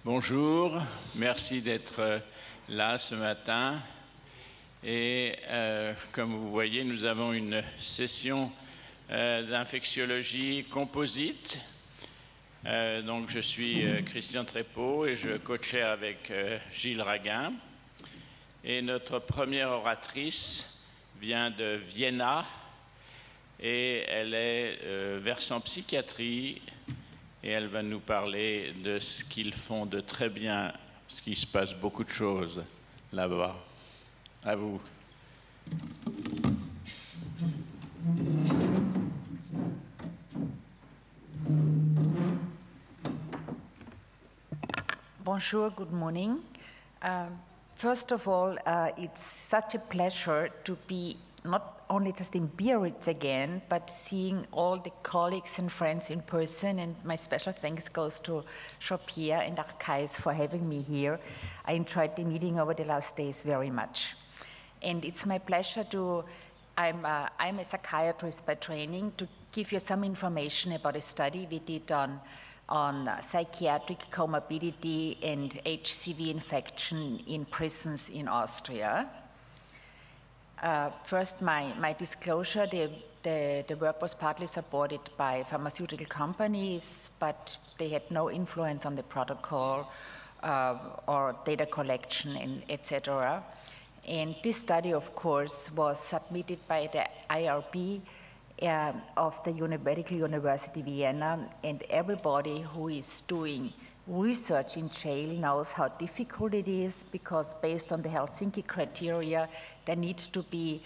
Bonjour, merci d'être là ce matin. Et comme vous voyez, nous avons une session d'infectiologie composite. Donc je suis Christian Trépeau et je coachais avec Gilles Raguin. Et notre première oratrice vient de Vienna et elle est versant psychiatrie. Et elle va nous parler de ce qu'ils font de très bien, parce qu'il se passe beaucoup de choses là-bas. À vous. Bonjour, good morning. First of all, it's such a pleasure to be not only just in Biarritz again, but seeing all the colleagues and friends in person, and my special thanks goes to Jean-Pierre and Arcais for having me here. I enjoyed the meeting over the last days very much. And it's my pleasure I'm a psychiatrist by training, to give you some information about a study we did on psychiatric comorbidity and HCV infection in prisons in Austria. First, my disclosure, the work was partly supported by pharmaceutical companies, but they had no influence on the protocol or data collection, and etc. And this study, of course, was submitted by the IRB of the Medical University Vienna, and everybody who is doing research in jail knows how difficult it is, because based on the Helsinki criteria, there needs to be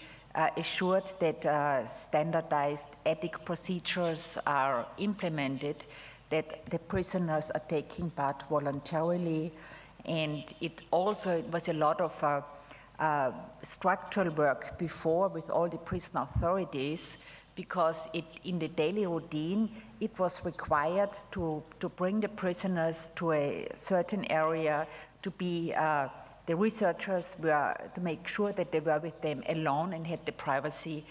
assured that standardized ethic procedures are implemented, that the prisoners are taking part voluntarily, and it was a lot of structural work before with all the prison authorities, because in the daily routine, it was required to bring the prisoners to a certain area, to be, the researchers were to make sure that they were with them alone and had the privacy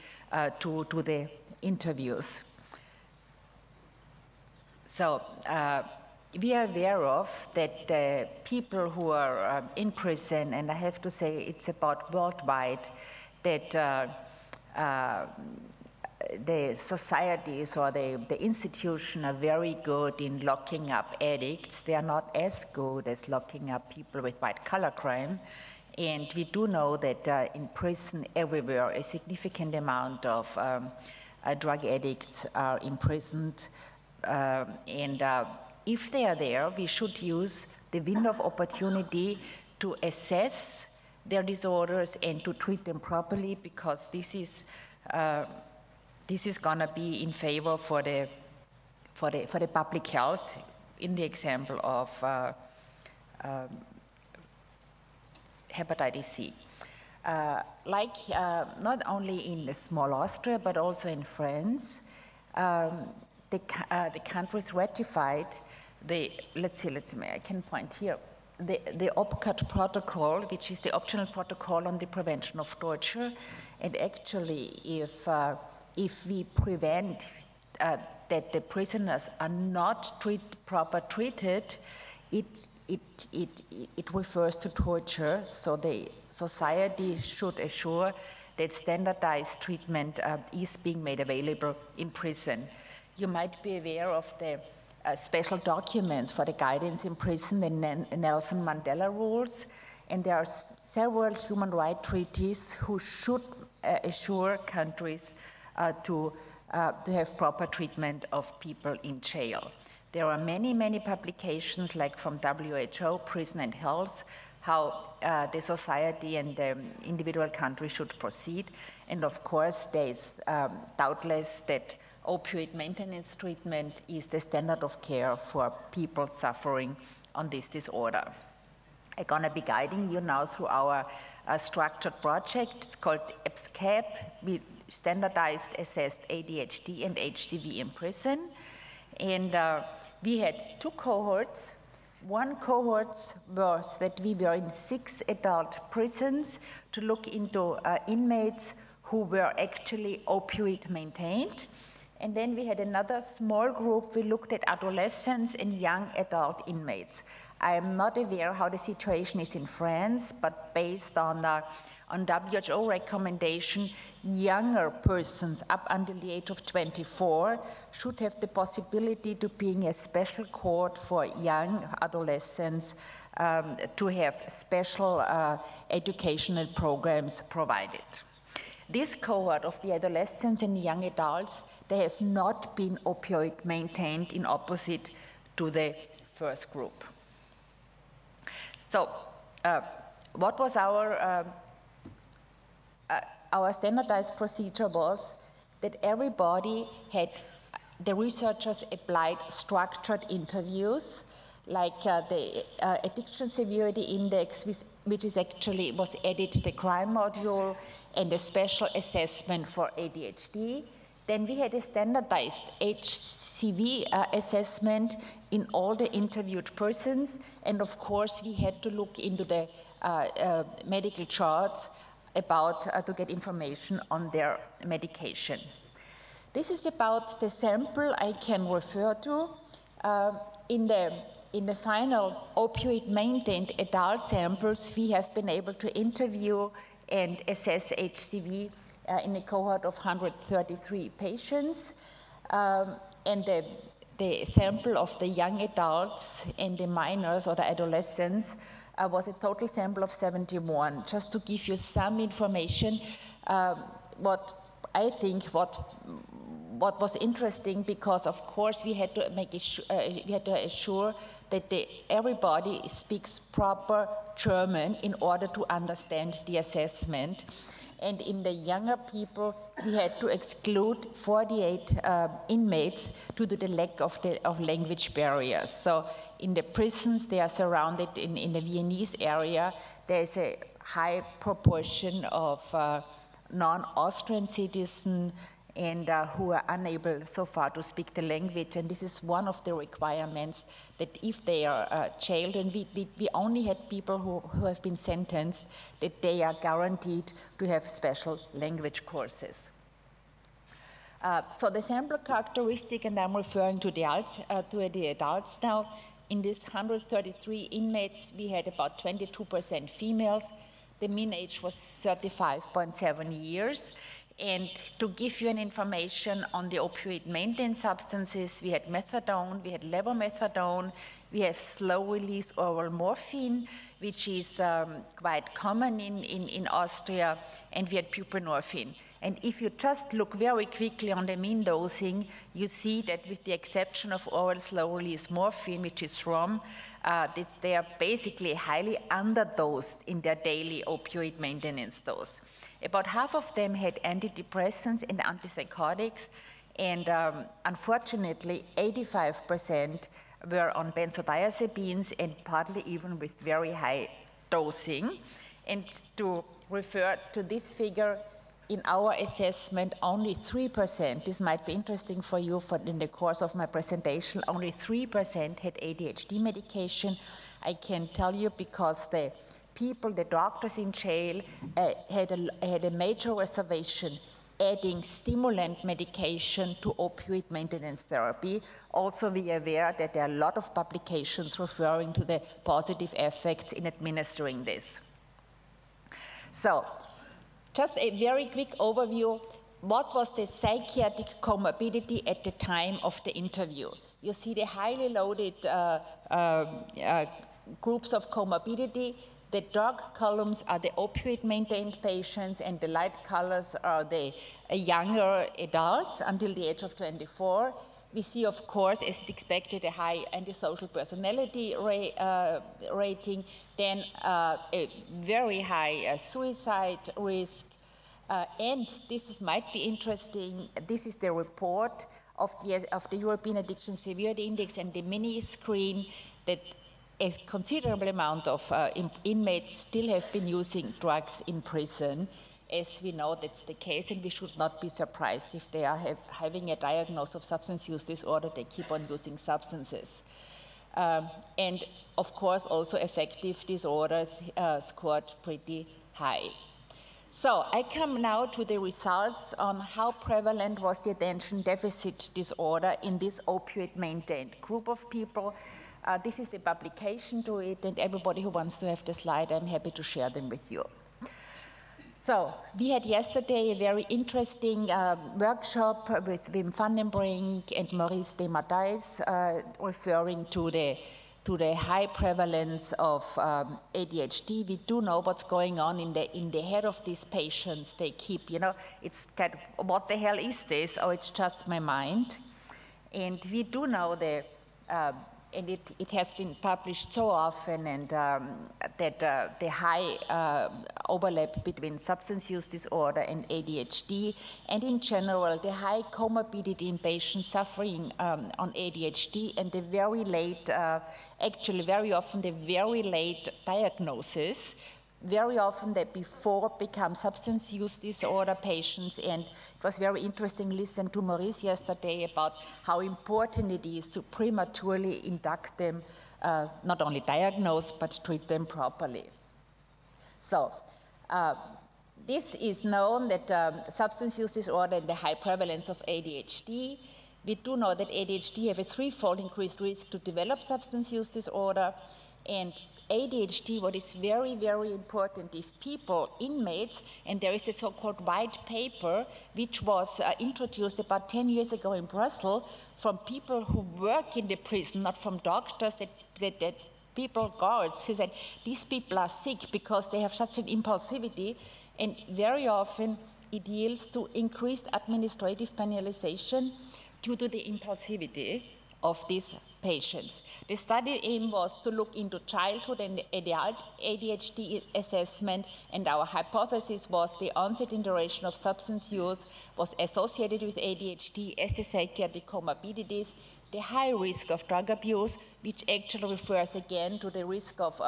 to do the interviews. So we are aware of that people who are in prison, and I have to say it's about worldwide, that the societies or the institution are very good in locking up addicts. They are not as good as locking up people with white-collar crime. And we do know that in prison everywhere, a significant amount of drug addicts are imprisoned. If they are there, we should use the window of opportunity to assess their disorders and to treat them properly, because this is going to be in favor for the public health, in the example of hepatitis C. Not only in small Austria, but also in France, the countries ratified I can point here, the OPCAT protocol, which is the optional protocol on the prevention of torture. And actually, if we prevent that the prisoners are not properly treated, it refers to torture. So the society should assure that standardized treatment is being made available in prison. You might be aware of the special documents for the guidance in prison, the Nelson Mandela rules, and there are several human rights treaties who should assure countries to have proper treatment of people in jail. There are many publications, like from WHO, Prison and Health, how the society and the individual country should proceed. And of course, there is doubtless that opioid maintenance treatment is the standard of care for people suffering on this disorder. I'm going to be guiding you now through our structured project. It's called EBSCAP. We standardized, assessed ADHD and HCV in prison. And we had two cohorts. One cohort was that we were in 6 adult prisons to look into inmates who were actually opioid maintained. And then we had another small group. We looked at adolescents and young adult inmates. I am not aware how the situation is in France, but based on WHO recommendation, younger persons up until the age of 24 should have the possibility to be in a special court for young adolescents to have special educational programs provided. This cohort of the adolescents and young adults, they have not been opioid maintained in opposite to the first group. So what was our standardized procedure was that everybody had, the researchers applied structured interviews, like the Addiction Severity Index, which is actually was added to the crime module, and a special assessment for ADHD. Then we had a standardized HCV assessment in all the interviewed persons, and of course we had to look into the medical charts about to get information on their medication. This is about the sample I can refer to. In the final opioid maintained adult samples, we have been able to interview and assess HCV in a cohort of 133 patients. And the sample of the young adults and the minors or the adolescents was a total sample of 71. Just to give you some information, what was interesting, because of course we had to assure that everybody speaks proper German in order to understand the assessment. And in the younger people, we had to exclude 48 inmates due to the lack of language barriers. So in the prisons, they are surrounded in the Viennese area. There is a high proportion of non-Austrian citizens and who are unable so far to speak the language. And this is one of the requirements, that if they are jailed, and we only had people who have been sentenced, that they are guaranteed to have special language courses. So the sample characteristic, and I'm referring to the adults now, in this 133 inmates, we had about 22% females. The mean age was 35.7 years. And to give you an information on the opioid maintenance substances, we had methadone, we had levomethadone, we have slow-release oral morphine, which is quite common in Austria, and we had buprenorphine. And if you just look very quickly on the mean dosing, you see that with the exception of oral slow-release morphine, which is ROM, they are basically highly underdosed in their daily opioid maintenance dose. About half of them had antidepressants and antipsychotics, and unfortunately 85% were on benzodiazepines, and partly even with very high dosing. And to refer to this figure, in our assessment, only 3%, this might be interesting for you in the course of my presentation, only 3% had ADHD medication. I can tell you because the doctors in jail had a major reservation adding stimulant medication to opioid maintenance therapy. Also, we are aware that there are a lot of publications referring to the positive effects in administering this. So, just a very quick overview. What was the psychiatric comorbidity at the time of the interview? You see the highly loaded groups of comorbidity. The dark columns are the opioid-maintained patients, and the light colors are the younger adults until the age of 24. We see, of course, as expected, a high antisocial personality rating, then a very high suicide risk. And this might be interesting. This is the report of the European Addiction Severity Index and the mini screen, that a considerable amount of inmates still have been using drugs in prison. As we know, that's the case, and we should not be surprised if they are having a diagnosis of substance use disorder, they keep on using substances. And of course, also affective disorders scored pretty high. So I come now to the results on how prevalent was the attention deficit disorder in this opioid-maintained group of people. This is the publication to it, and everybody who wants to have the slide, I'm happy to share them with you. So we had yesterday a very interesting workshop with Wim van den Brink and Maurice Desmatais referring to the high prevalence of ADHD. We do know what's going on in the head of these patients. They keep, it's kind of, what the hell is this? Oh, it's just my mind. And we do know and it has been published so often, and that the high overlap between substance use disorder and ADHD, and in general, the high comorbidity in patients suffering on ADHD, and the very late, actually very often the very late diagnosis, very often they before become substance use disorder patients. And it was very interesting to listen to Maurice yesterday about how important it is to prematurely induct them, not only diagnose, but treat them properly. So this is known that substance use disorder and the high prevalence of ADHD. We do know that ADHD have a threefold increased risk to develop substance use disorder. And ADHD, what is very, very important, if people, inmates, and there is the so-called white paper, which was introduced about 10 years ago in Brussels from people who work in the prison, not from doctors, that people, guards, who said, these people are sick because they have such an impulsivity, and very often it yields to increased administrative penalization due to the impulsivity of these patients. The study aim was to look into childhood and adult ADHD assessment, and our hypothesis was the onset and duration of substance use was associated with ADHD as the psychiatric comorbidities, the high risk of drug abuse, which actually refers again to the risk of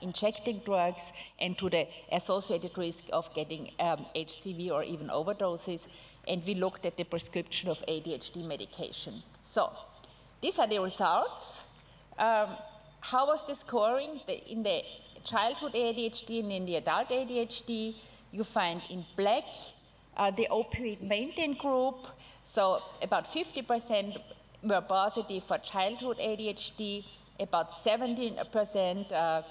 injecting drugs and to the associated risk of getting HCV or even overdoses, and we looked at the prescription of ADHD medication. So, these are the results. How was the scoring? In the childhood ADHD and in the adult ADHD, you find in black the opioid-maintained group. So about 50% were positive for childhood ADHD, about 17%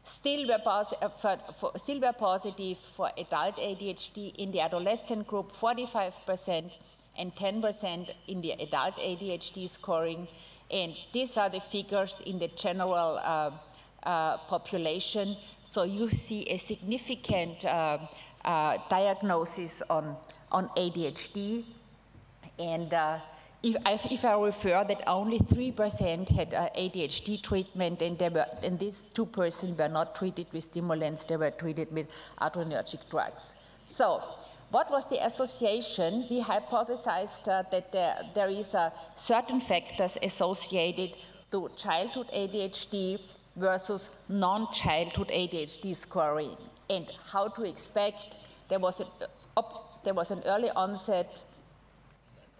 still were positive for adult ADHD. In the adolescent group, 45%. And 10% in the adult ADHD scoring. And these are the figures in the general population. So you see a significant diagnosis on ADHD. And if I refer that only 3% had ADHD treatment, and these 2% were not treated with stimulants, they were treated with adrenergic drugs. So, what was the association? We hypothesized that there is certain factors associated to childhood ADHD versus non-childhood ADHD scoring, and how to expect. There was an early onset.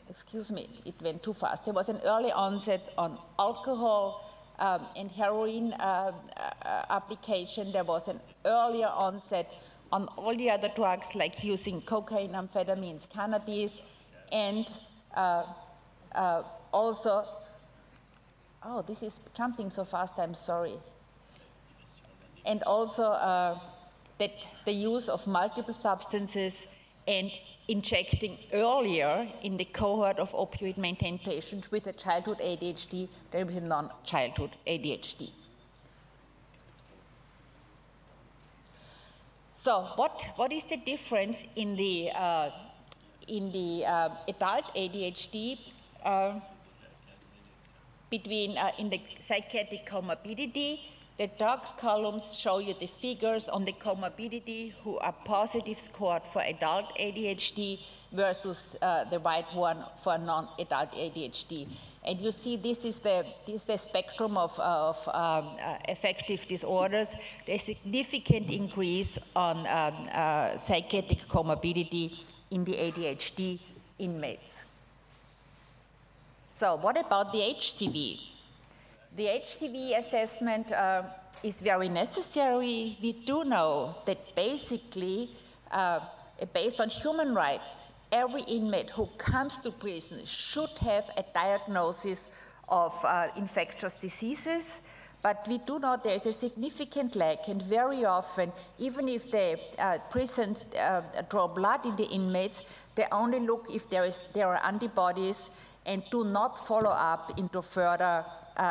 Excuse me, it went too fast. There was an early onset on alcohol and heroin application. There was an earlier onset on all the other drugs, like using cocaine, amphetamines, cannabis, and also, oh, this is jumping so fast, I'm sorry. And also that the use of multiple substances and injecting earlier in the cohort of opioid-maintained patients with a childhood ADHD than with non-childhood ADHD. So what is the difference in the adult ADHD between in the psychiatric comorbidity? The dark columns show you the figures on the comorbidity who are positive scored for adult ADHD versus the white one for non-adult ADHD. And you see this is the spectrum of affective disorders. There's significant increase on psychiatric comorbidity in the ADHD inmates. So what about the HCV? The HCV assessment is very necessary. We do know that basically based on human rights, every inmate who comes to prison should have a diagnosis of infectious diseases, but we do know there is a significant lack, and very often, even if the prisons draw blood in the inmates, they only look if there are antibodies and do not follow up into further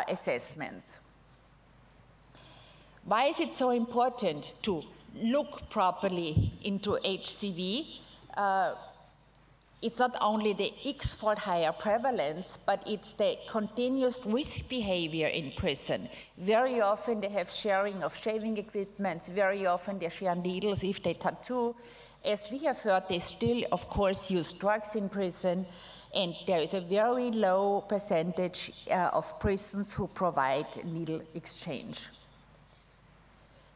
assessments. Why is it so important to look properly into HCV? It's not only the X-fold higher prevalence, but it's the continuous risk behavior in prison. Very often they have sharing of shaving equipment, very often they share needles if they tattoo. As we have heard, they still, of course, use drugs in prison, and there is a very low percentage of prisons who provide needle exchange.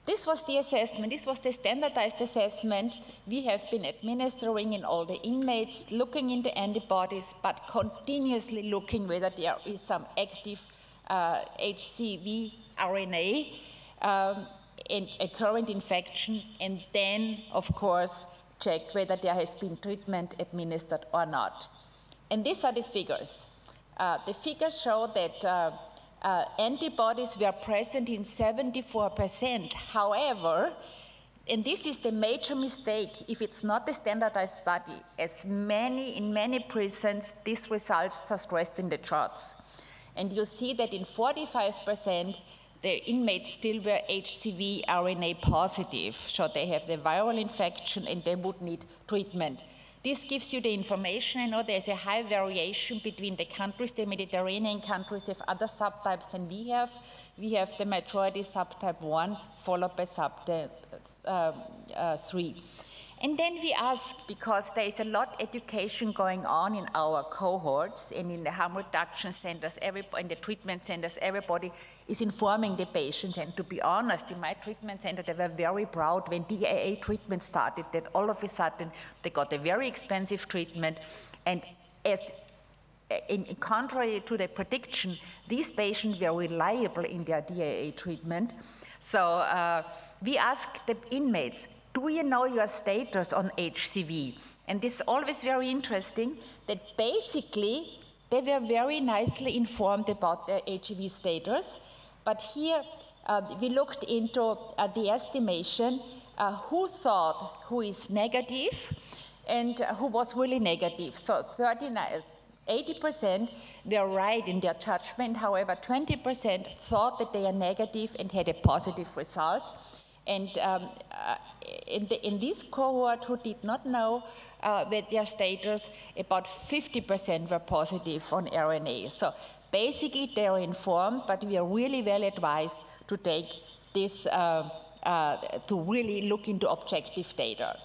This was the assessment. This was the standardized assessment we have been administering in all the inmates, looking into antibodies, but continuously looking whether there is some active HCV RNA and a current infection, and then, of course, check whether there has been treatment administered or not. And these are the figures. The figures show that antibodies were present in 74%. However, and this is the major mistake if it's not a standardized study, in many prisons, these results are stressed in the charts. And you see that in 45%, the inmates still were HCV RNA positive, so they have the viral infection and they would need treatment. This gives you the information. I know there's a high variation between the countries. The Mediterranean countries have other subtypes than we have. We have the majority subtype 1, followed by subtype 3. And then we asked, because there is a lot of education going on in our cohorts and in the harm reduction centers, in the treatment centers, everybody is informing the patients. And to be honest, in my treatment center, they were very proud when DAA treatment started that all of a sudden they got a very expensive treatment. And as in contrary to the prediction, these patients were reliable in their DAA treatment. So we asked the inmates, do you know your status on HCV? And this is always very interesting that basically they were very nicely informed about their HCV status. But here we looked into the estimation who thought who is negative and who was really negative. So 80% were right in their judgment. However, 20% thought that they are negative and had a positive result. And in this cohort who did not know their status, about 50% were positive on RNA. So basically they are informed, but we are really well advised to take this, to really look into objective data.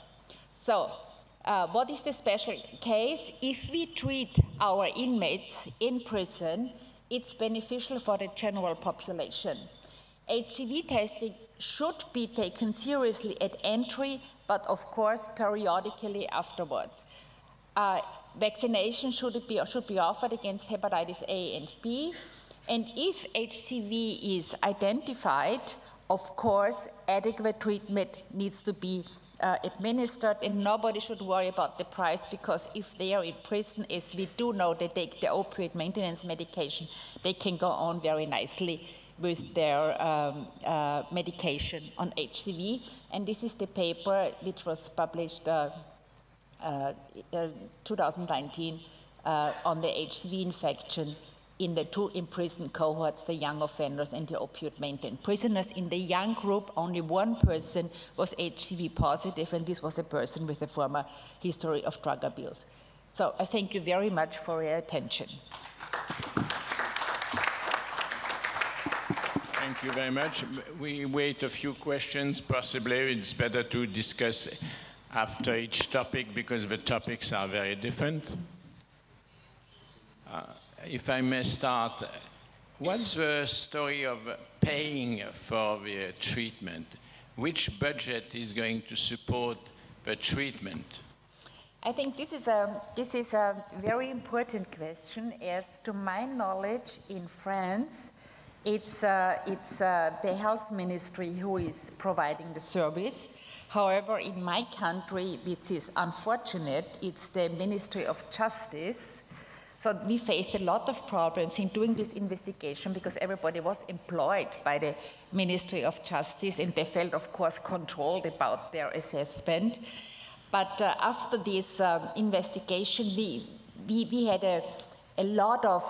So what is the special case? If we treat our inmates in prison, it's beneficial for the general population. HCV testing should be taken seriously at entry, but of course periodically afterwards. Vaccination should be offered against hepatitis A and B, and if HCV is identified, of course adequate treatment needs to be administered, and nobody should worry about the price, because if they are in prison, as we do know, they take the opioid maintenance medication, they can go on very nicely with their medication on HCV. And this is the paper which was published 2019 on the HCV infection in the two imprisoned cohorts, the young offenders and the opioid maintenance prisoners. In the young group, only one person was HCV positive, and this was a person with a former history of drug abuse. So I thank you very much for your attention. Thank you very much. We wait a few questions. Possibly it's better to discuss after each topic because the topics are very different. If I may start, what's the story of paying for the treatment? Which budget is going to support the treatment? I think this is a very important question, as to my knowledge in France, it's the health ministry who is providing the service. However, in my country, which is unfortunate, it's the Ministry of Justice. So we faced a lot of problems in doing this investigation because everybody was employed by the Ministry of Justice and they felt, of course, controlled about their assessment. But after this investigation, we had a lot of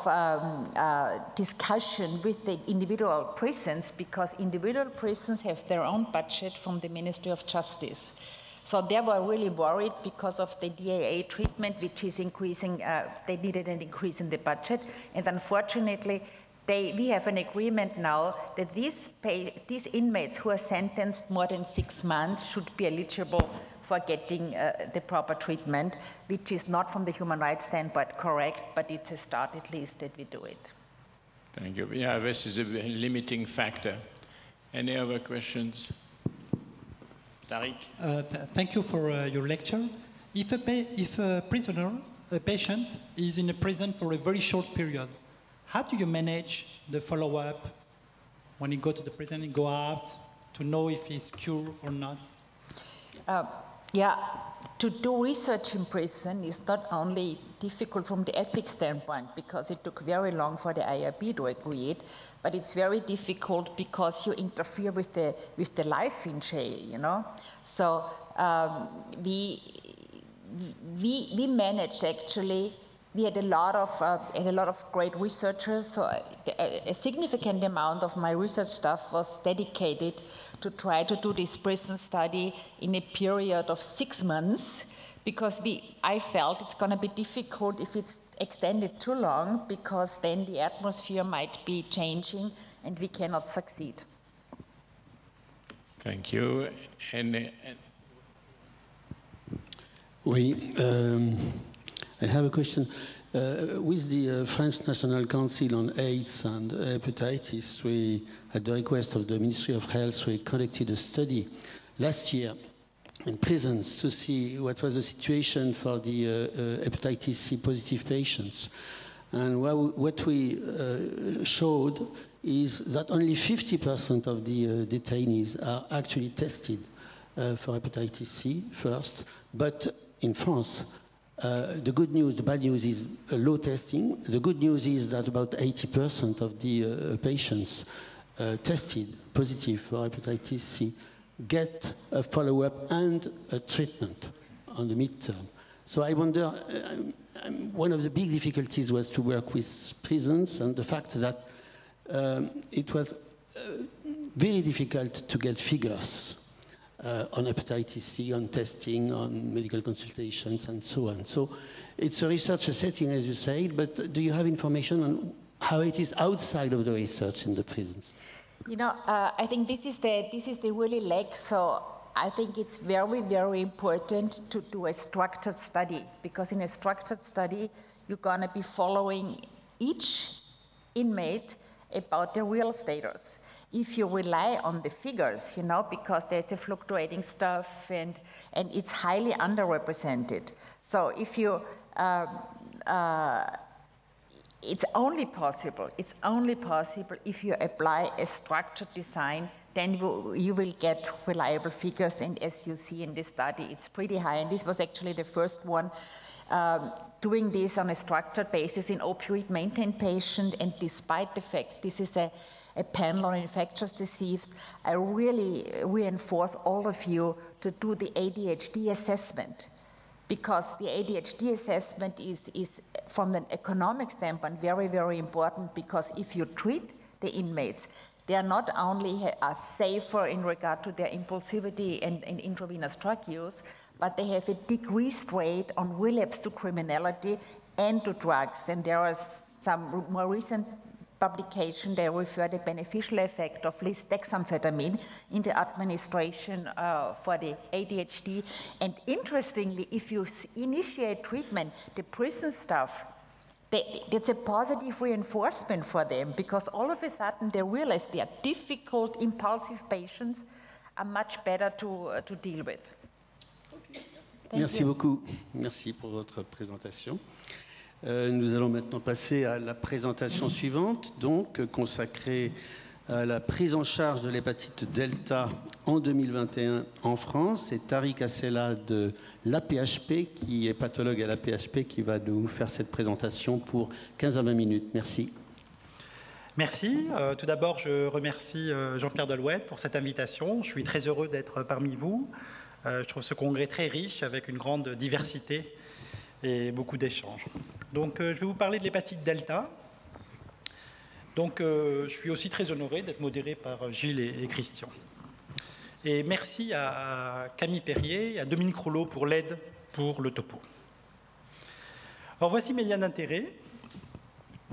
discussion with the individual prisons because individual prisons have their own budget from the Ministry of Justice. So they were really worried because of the DAA treatment, which is increasing, they needed an increase in the budget. And unfortunately, we have an agreement now that these inmates who are sentenced more than 6 months should be eligible for getting the proper treatment, which is not from the human rights standpoint correct, but it's a start at least that we do it. Thank you. Yeah, this is a limiting factor. Any other questions? Tariq? Thank you for your lecture. If a prisoner, a patient, is in a prison for a very short period, how do you manage the follow-up when you go to the prison and go out to know if he's cured or not? Yeah, to do research in prison is not only difficult from the ethics standpoint because it took very long for the IRB to agree it, but it's very difficult because you interfere with the life in jail, you know. So we managed actually. We had a lot of great researchers. So a significant amount of my research stuff was dedicated to try to do this prison study in a period of 6 months, because I felt it's going to be difficult if it's extended too long, because then the atmosphere might be changing and we cannot succeed. Thank you. Oui, I have a question. With the French National Council on AIDS and Hepatitis, we, at the request of the Ministry of Health, we conducted a study last year in prisons to see what was the situation for the hepatitis C positive patients. And what we showed is that only 50% of the detainees are actually tested for hepatitis C first, but in France, the good news, the bad news is low testing. The good news is that about 80% of the patients tested positive for hepatitis C get a follow-up and a treatment on the midterm. So I wonder, one of the big difficulties was to work with prisons, and the fact that it was very difficult to get figures on hepatitis C, on testing, on medical consultations, and so on. So it's a research setting, as you said, but do you have information on how it is outside of the research in the prisons? You know, I think this is the really leg. So I think it's very, very important to do a structured study, because in a structured study, you're going to be following each inmate about their real status. If you rely on the figures, you know, because there's a fluctuating stuff and it's highly underrepresented. So if you, it's only possible if you apply a structured design, then you will get reliable figures. And as you see in this study, it's pretty high. And this was actually the first one doing this on a structured basis in opioid maintained patient. And despite the fact this is a panel on infectious disease, I really reinforce all of you to do the ADHD assessment, because the ADHD assessment is from an economic standpoint very, very important, because if you treat the inmates, they are not only safer in regard to their impulsivity and intravenous drug use, but they have a decreased rate on relapse to criminality and to drugs. And there are some more recent publication, they refer the beneficial effect of lisdexamfetamine in the administration for the ADHD. And interestingly, if you initiate treatment, the prison staff, it's a positive reinforcement for them, because all of a sudden they realize they are difficult, impulsive patients are much better to deal with. Okay. Merci beaucoup. Merci pour votre présentation. Nous allons maintenant passer à la présentation suivante, donc consacrée la prise en charge de l'hépatite delta en 2021 en France. C'est Tariq Assela de l'APHP, qui est pathologue à l'APHP, qui va nous faire cette présentation pour 15 à 20 minutes. Merci. Merci. Tout d'abord, je remercie Jean-Pierre Delouette pour cette invitation. Je suis très heureux d'être parmi vous. Je trouve ce congrès très riche, avec une grande diversité et beaucoup d'échanges. Donc, je vais vous parler de l'hépatite delta. Donc, je suis aussi très honoré d'être modéré par Gilles et Christian. Et merci à Camille Perrier et à Dominique Rouleau pour l'aide pour le topo. Alors, voici mes liens d'intérêt.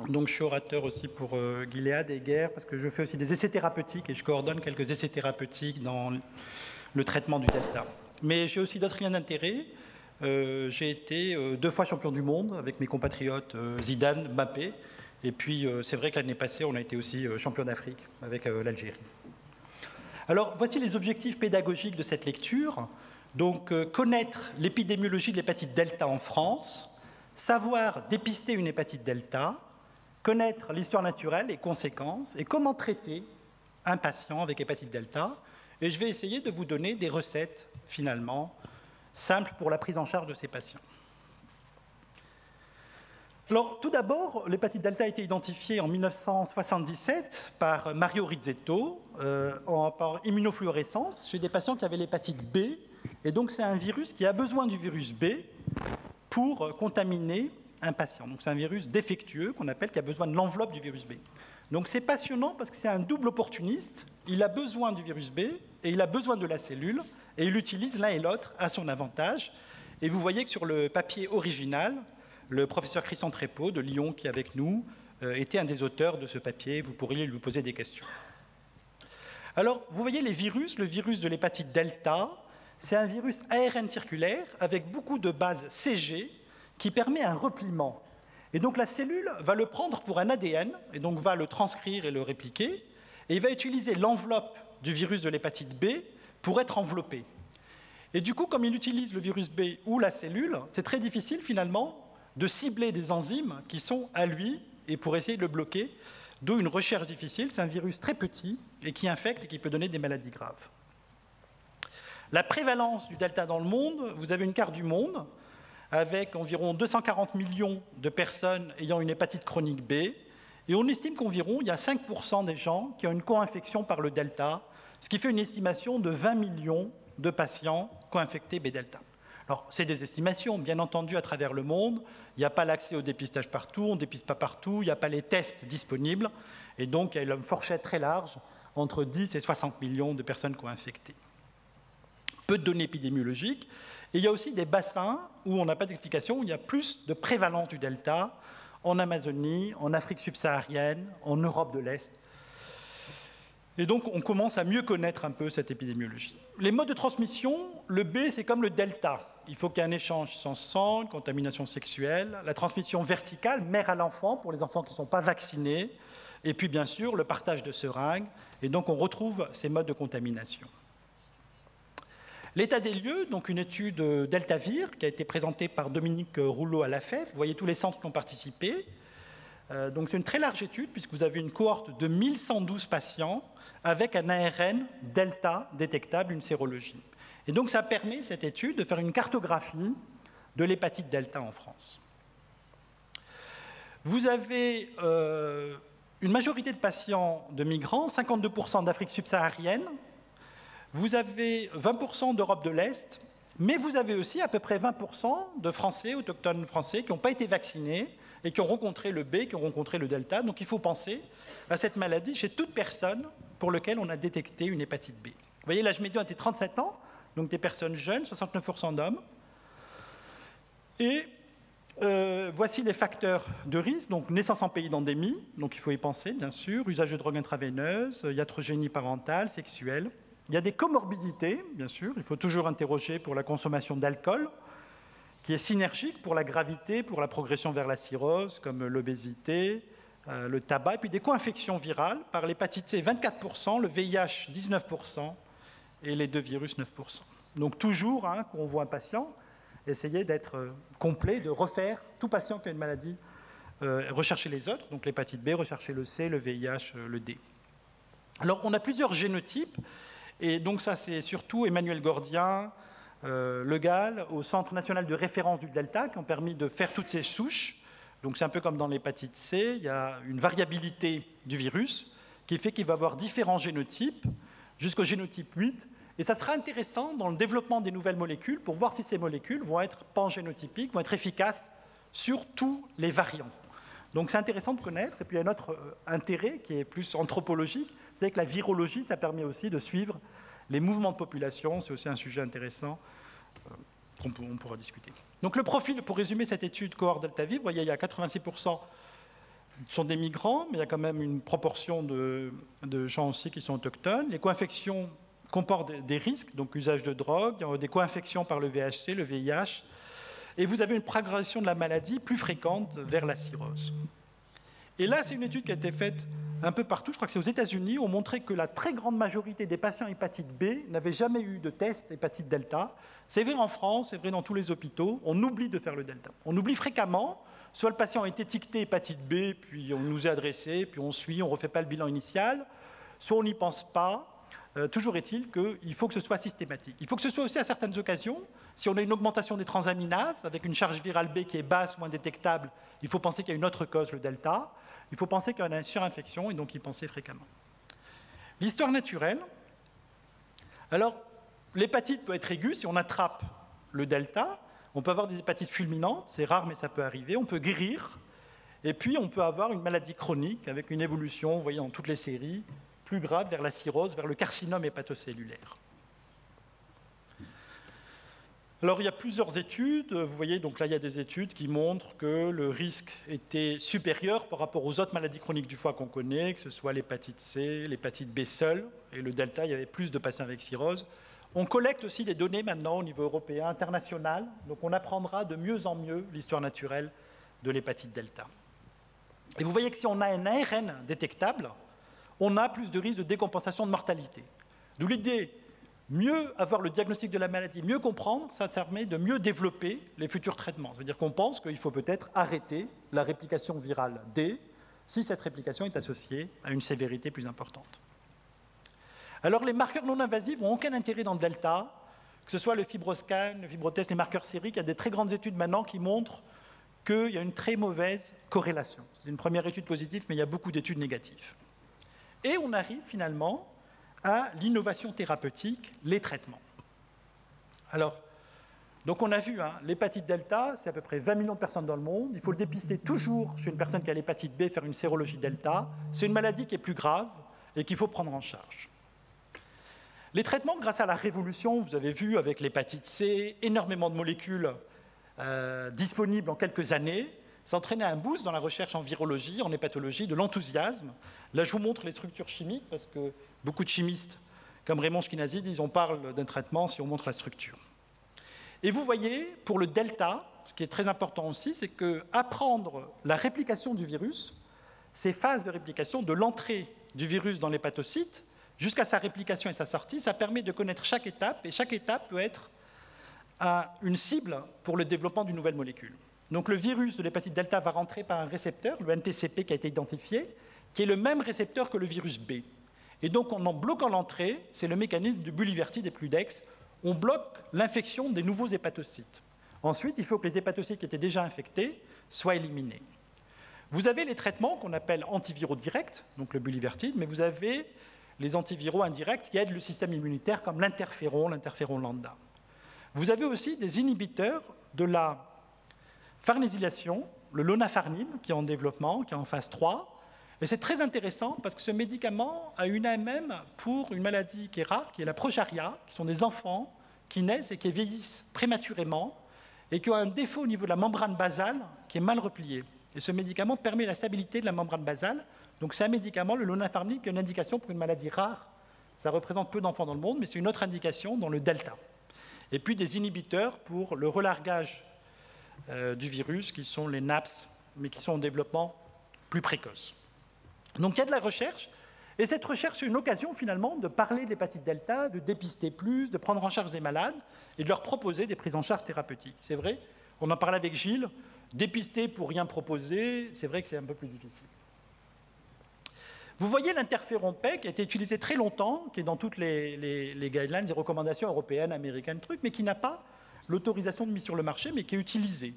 Donc, je suis orateur aussi pour Gilead et Guerre, parce que je fais aussi des essais thérapeutiques et je coordonne quelques essais thérapeutiques dans le traitement du delta. Mais j'ai aussi d'autres liens d'intérêt. J'ai été 2 fois champion du monde avec mes compatriotes Zidane, Mbappé. Et puis, c'est vrai que l'année passée, on a été aussi champion d'Afrique avec l'Algérie. Alors, voici les objectifs pédagogiques de cette lecture. Donc, connaître l'épidémiologie de l'hépatite delta en France, savoir dépister une hépatite delta, connaître l'histoire naturelle et conséquences, et comment traiter un patient avec hépatite delta. Et je vais essayer de vous donner des recettes, finalement, simples pour la prise en charge de ces patients. Alors, tout d'abord, l'hépatite delta a été identifiée en 1977 par Mario Rizzetto par immunofluorescence chez des patients qui avaient l'hépatite B. Et donc, c'est un virus qui a besoin du virus B pour contaminer un patient. Donc, c'est un virus défectueux qu'on appelle qui a besoin de l'enveloppe du virus B. Donc, c'est passionnant parce que c'est un double opportuniste. Il a besoin du virus B et il a besoin de la cellule et il utilise l'un et l'autre à son avantage. Et vous voyez que sur le papier original, le professeur Christian Trépeau de Lyon, qui est avec nous, était un des auteurs de ce papier. Vous pourriez lui poser des questions. Alors, vous voyez les virus. Le virus de l'hépatite delta, c'est un virus ARN circulaire avec beaucoup de bases CG qui permet un repliement. Et donc, la cellule va le prendre pour un ADN et donc va le transcrire et le répliquer. Et il va utiliser l'enveloppe du virus de l'hépatite B pour être enveloppé. Et du coup, comme il utilise le virus B ou la cellule, c'est très difficile, finalement, de cibler des enzymes qui sont à lui et pour essayer de le bloquer, d'où une recherche difficile. C'est un virus très petit et qui infecte et qui peut donner des maladies graves. La prévalence du delta dans le monde, vous avez une carte du monde avec environ 240 millions de personnes ayant une hépatite chronique B, et on estime qu'environ il y a 5% des gens qui ont une co-infection par le delta, ce qui fait une estimation de 20 millions de patients co-infectés B-delta. Alors, c'est des estimations, bien entendu, à travers le monde. Il n'y a pas l'accès au dépistage partout, on ne dépiste pas partout, il n'y a pas les tests disponibles. Et donc, il y a une fourchette très large, entre 10 et 60 millions de personnes co-infectées. Peu de données épidémiologiques. Et il y a aussi des bassins où on n'a pas d'explication, où il y a plus de prévalence du delta, en Amazonie, en Afrique subsaharienne, en Europe de l'Est. Et donc, on commence à mieux connaître un peu cette épidémiologie. Les modes de transmission, le B, c'est comme le delta. Il faut qu'il y ait un échange sans sang, une contamination sexuelle, la transmission verticale, mère à l'enfant, pour les enfants qui ne sont pas vaccinés, et puis, bien sûr, le partage de seringues. Et donc, on retrouve ces modes de contamination. L'état des lieux, donc une étude Deltavir, qui a été présentée par Dominique Rouleau à l'AFEF. Vous voyez tous les centres qui ont participé. Donc, c'est une très large étude, puisque vous avez une cohorte de 1112 patients avec un ARN delta détectable, une sérologie. Et donc, ça permet, cette étude, de faire une cartographie de l'hépatite delta en France. Vous avez une majorité de patients de migrants, 52% d'Afrique subsaharienne, vous avez 20% d'Europe de l'Est, mais vous avez aussi à peu près 20% de Français, autochtones français, qui n'ont pas été vaccinés et qui ont rencontré le B, qui ont rencontré le delta. Donc, il faut penser à cette maladie chez toute personne pour laquelle on a détecté une hépatite B. Vous voyez, l'âge médian était 37 ans, donc des personnes jeunes, 69% d'hommes. Et voici les facteurs de risque. Donc, naissance en pays d'endémie, donc il faut y penser, bien sûr, usage de drogues intraveineuses, iatrogénie parentale, sexuelle. Il y a des comorbidités, bien sûr, il faut toujours interroger pour la consommation d'alcool, qui est synergique pour la gravité, pour la progression vers la cirrhose, comme l'obésité, le tabac, et puis des co-infections virales par l'hépatite C, 24%, le VIH, 19%, et les deux virus, 9%. Donc toujours, quand on voit un patient, essayer d'être complet, de refaire, tout patient qui a une maladie, rechercher les autres, donc l'hépatite B, rechercher le C, le VIH, le D. Alors, on a plusieurs génotypes, et donc ça, c'est surtout Emmanuel Gordien, Le Gall, au Centre national de référence du delta, qui ont permis de faire toutes ces souches. Donc, c'est un peu comme dans l'hépatite C, il y a une variabilité du virus qui fait qu'il va avoir différents génotypes, jusqu'au génotype 8, et ça sera intéressant dans le développement des nouvelles molécules pour voir si ces molécules vont être pangénotypiques, vont être efficaces sur tous les variants. Donc c'est intéressant de connaître, et puis il y a un autre intérêt qui est plus anthropologique. Vous savez que la virologie, ça permet aussi de suivre les mouvements de population, c'est aussi un sujet intéressant qu'on pourra discuter. Donc le profil, pour résumer cette étude cohorte delta V, vous voyez, il y a 86% sont des migrants, mais il y a quand même une proportion de gens aussi qui sont autochtones. Les co-infections comportent des risques, donc usage de drogue, il y a des co-infections par le VHC, le VIH, et vous avez une progression de la maladie plus fréquente vers la cirrhose. Et là, c'est une étude qui a été faite un peu partout, je crois que c'est aux États-Unis, on montrait que la très grande majorité des patients hépatite B n'avaient jamais eu de test hépatite delta. C'est vrai en France, c'est vrai dans tous les hôpitaux, on oublie de faire le delta. On oublie fréquemment, soit le patient est étiqueté hépatite B, puis on nous est adressé, puis on suit, on ne refait pas le bilan initial, soit on n'y pense pas. Toujours est-il qu'il faut que ce soit systématique. Il faut que ce soit aussi à certaines occasions. Si on a une augmentation des transaminases, avec une charge virale B qui est basse ou indétectable, il faut penser qu'il y a une autre cause, le delta. Il faut penser qu'il y a une surinfection, et donc y penser fréquemment. L'histoire naturelle. Alors, l'hépatite peut être aiguë si on attrape le delta. On peut avoir des hépatites fulminantes, c'est rare mais ça peut arriver. On peut guérir. Et puis, on peut avoir une maladie chronique avec une évolution, vous voyez, dans toutes les séries, plus grave vers la cirrhose, vers le carcinome hépatocellulaire. Alors, il y a plusieurs études. Vous voyez, donc là, il y a des études qui montrent que le risque était supérieur par rapport aux autres maladies chroniques du foie qu'on connaît, que ce soit l'hépatite C, l'hépatite B seule, et le delta, il y avait plus de patients avec cirrhose. On collecte aussi des données maintenant au niveau européen, international, donc on apprendra de mieux en mieux l'histoire naturelle de l'hépatite delta. Et vous voyez que si on a un ARN détectable, on a plus de risques de décompensation de mortalité. D'où l'idée, mieux avoir le diagnostic de la maladie, mieux comprendre, ça permet de mieux développer les futurs traitements. Ça veut dire qu'on pense qu'il faut peut-être arrêter la réplication virale D si cette réplication est associée à une sévérité plus importante. Alors les marqueurs non invasifs n'ont aucun intérêt dans le delta, que ce soit le fibroscan, le fibrotest, les marqueurs sériques. Il y a des très grandes études maintenant qui montrent qu'il y a une très mauvaise corrélation. C'est une première étude positive, mais il y a beaucoup d'études négatives. Et on arrive finalement à l'innovation thérapeutique, les traitements. Alors, donc on a vu, l'hépatite delta, c'est à peu près 20 millions de personnes dans le monde. Il faut le dépister toujours chez une personne qui a l'hépatite B, faire une sérologie delta. C'est une maladie qui est plus grave et qu'il faut prendre en charge. Les traitements, grâce à la révolution, vous avez vu avec l'hépatite C, énormément de molécules disponibles en quelques années, ça entraînait un boost dans la recherche en virologie, en hépatologie, de l'enthousiasme. Là, je vous montre les structures chimiques, parce que beaucoup de chimistes, comme Raymond Schinazi, disent on parle d'un traitement si on montre la structure. Et vous voyez, pour le delta, ce qui est très important aussi, c'est qu'apprendre la réplication du virus, ces phases de réplication, de l'entrée du virus dans l'hépatocyte, jusqu'à sa réplication et sa sortie, ça permet de connaître chaque étape, et chaque étape peut être une cible pour le développement d'une nouvelle molécule. Donc le virus de l'hépatite delta va rentrer par un récepteur, le NTCP qui a été identifié, qui est le même récepteur que le virus B. Et donc en bloquant l'entrée, c'est le mécanisme de bulivertide et Pludex, on bloque l'infection des nouveaux hépatocytes. Ensuite, il faut que les hépatocytes qui étaient déjà infectés soient éliminés. Vous avez les traitements qu'on appelle antiviraux directs, donc le bulivertide, mais vous avez les antiviraux indirects qui aident le système immunitaire comme l'interféron lambda. Vous avez aussi des inhibiteurs de la farnésylation, le lonafarnib, qui est en développement, qui est en phase 3. Et c'est très intéressant parce que ce médicament a une AMM pour une maladie qui est rare, qui est la progeria, qui sont des enfants qui naissent et qui vieillissent prématurément et qui ont un défaut au niveau de la membrane basale qui est mal repliée. Et ce médicament permet la stabilité de la membrane basale. Donc c'est un médicament, le lonafarnib, qui a une indication pour une maladie rare. Ça représente peu d'enfants dans le monde, mais c'est une autre indication dans le delta. Et puis des inhibiteurs pour le relargage du virus, qui sont les NAPS, mais qui sont en développement plus précoce. Donc il y a de la recherche, et cette recherche est une occasion finalement de parler de l'hépatite delta, de dépister plus, de prendre en charge des malades, et de leur proposer des prises en charge thérapeutiques. C'est vrai, on en parlait avec Gilles, dépister pour rien proposer, c'est vrai que c'est un peu plus difficile. Vous voyez l'interféron P qui a été utilisé très longtemps, qui est dans toutes les guidelines, les recommandations européennes, américaines, mais qui n'a pas l'autorisation de mise sur le marché, mais qui est utilisé.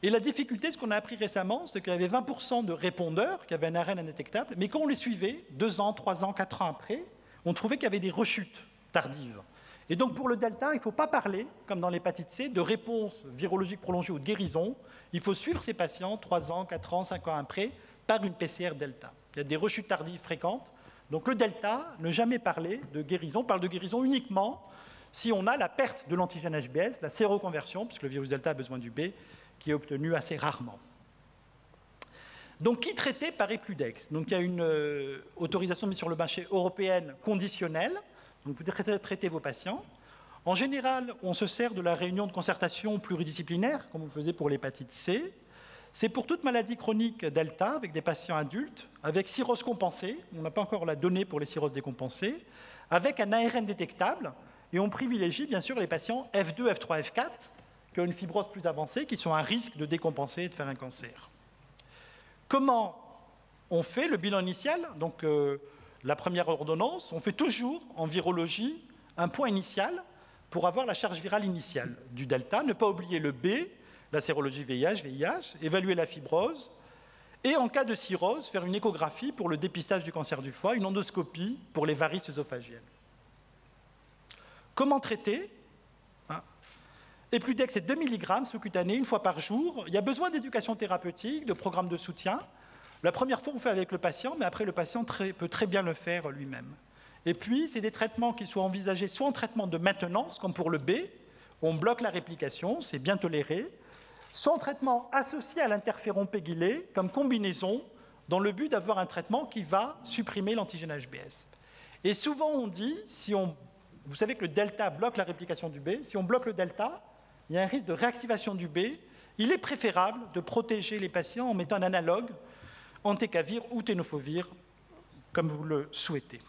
Et la difficulté, ce qu'on a appris récemment, c'est qu'il y avait 20% de répondeurs qui avaient un ARN indétectable, mais quand on les suivait, 2 ans, 3 ans, 4 ans après, on trouvait qu'il y avait des rechutes tardives. Et donc pour le delta, il ne faut pas parler, comme dans l'hépatite C, de réponse virologique prolongée ou de guérison. Il faut suivre ces patients 3 ans, 4 ans, 5 ans après par une PCR delta. Il y a des rechutes tardives fréquentes. Donc le delta, ne jamais parler de guérison, on parle de guérison uniquement si on a la perte de l'antigène HBs, la séroconversion, puisque le virus delta a besoin du B, qui est obtenue assez rarement. Donc qui traiter par Epludex? Donc il y a une autorisation de mise sur le marché européenne conditionnelle. Donc vous traitez vos patients. En général, on se sert de la réunion de concertation pluridisciplinaire, comme on le faisait pour l'hépatite C. C'est pour toute maladie chronique delta, avec des patients adultes, avec cirrhose compensée, on n'a pas encore la donnée pour les cirrhoses décompensées, avec un ARN détectable, et on privilégie bien sûr les patients F2, F3, F4, qui ont une fibrose plus avancée, qui sont à risque de décompenser et de faire un cancer. Comment on fait le bilan initial? Donc la première ordonnance, on fait toujours en virologie un point initial pour avoir la charge virale initiale du delta, ne pas oublier le B, la sérologie VIH, évaluer la fibrose, et en cas de cirrhose, faire une échographie pour le dépistage du cancer du foie, une endoscopie pour les varices œsophagiennes. Comment traiter? Epludex, c'est 2 mg sous-cutané, une fois par jour. Il y a besoin d'éducation thérapeutique, de programmes de soutien. La première fois, on fait avec le patient, mais après, le patient peut très bien le faire lui-même. Et puis, c'est des traitements qui soient envisagés soit en traitement de maintenance, comme pour le B, on bloque la réplication, c'est bien toléré, soit en traitement associé à l'interféron pégylé, comme combinaison, dans le but d'avoir un traitement qui va supprimer l'antigène HBs. Et souvent, on dit, vous savez que le delta bloque la réplication du B, si on bloque le delta, il y a un risque de réactivation du B. Il est préférable de protéger les patients en mettant un analogue, entecavir ou tenofovir, comme vous le souhaitez.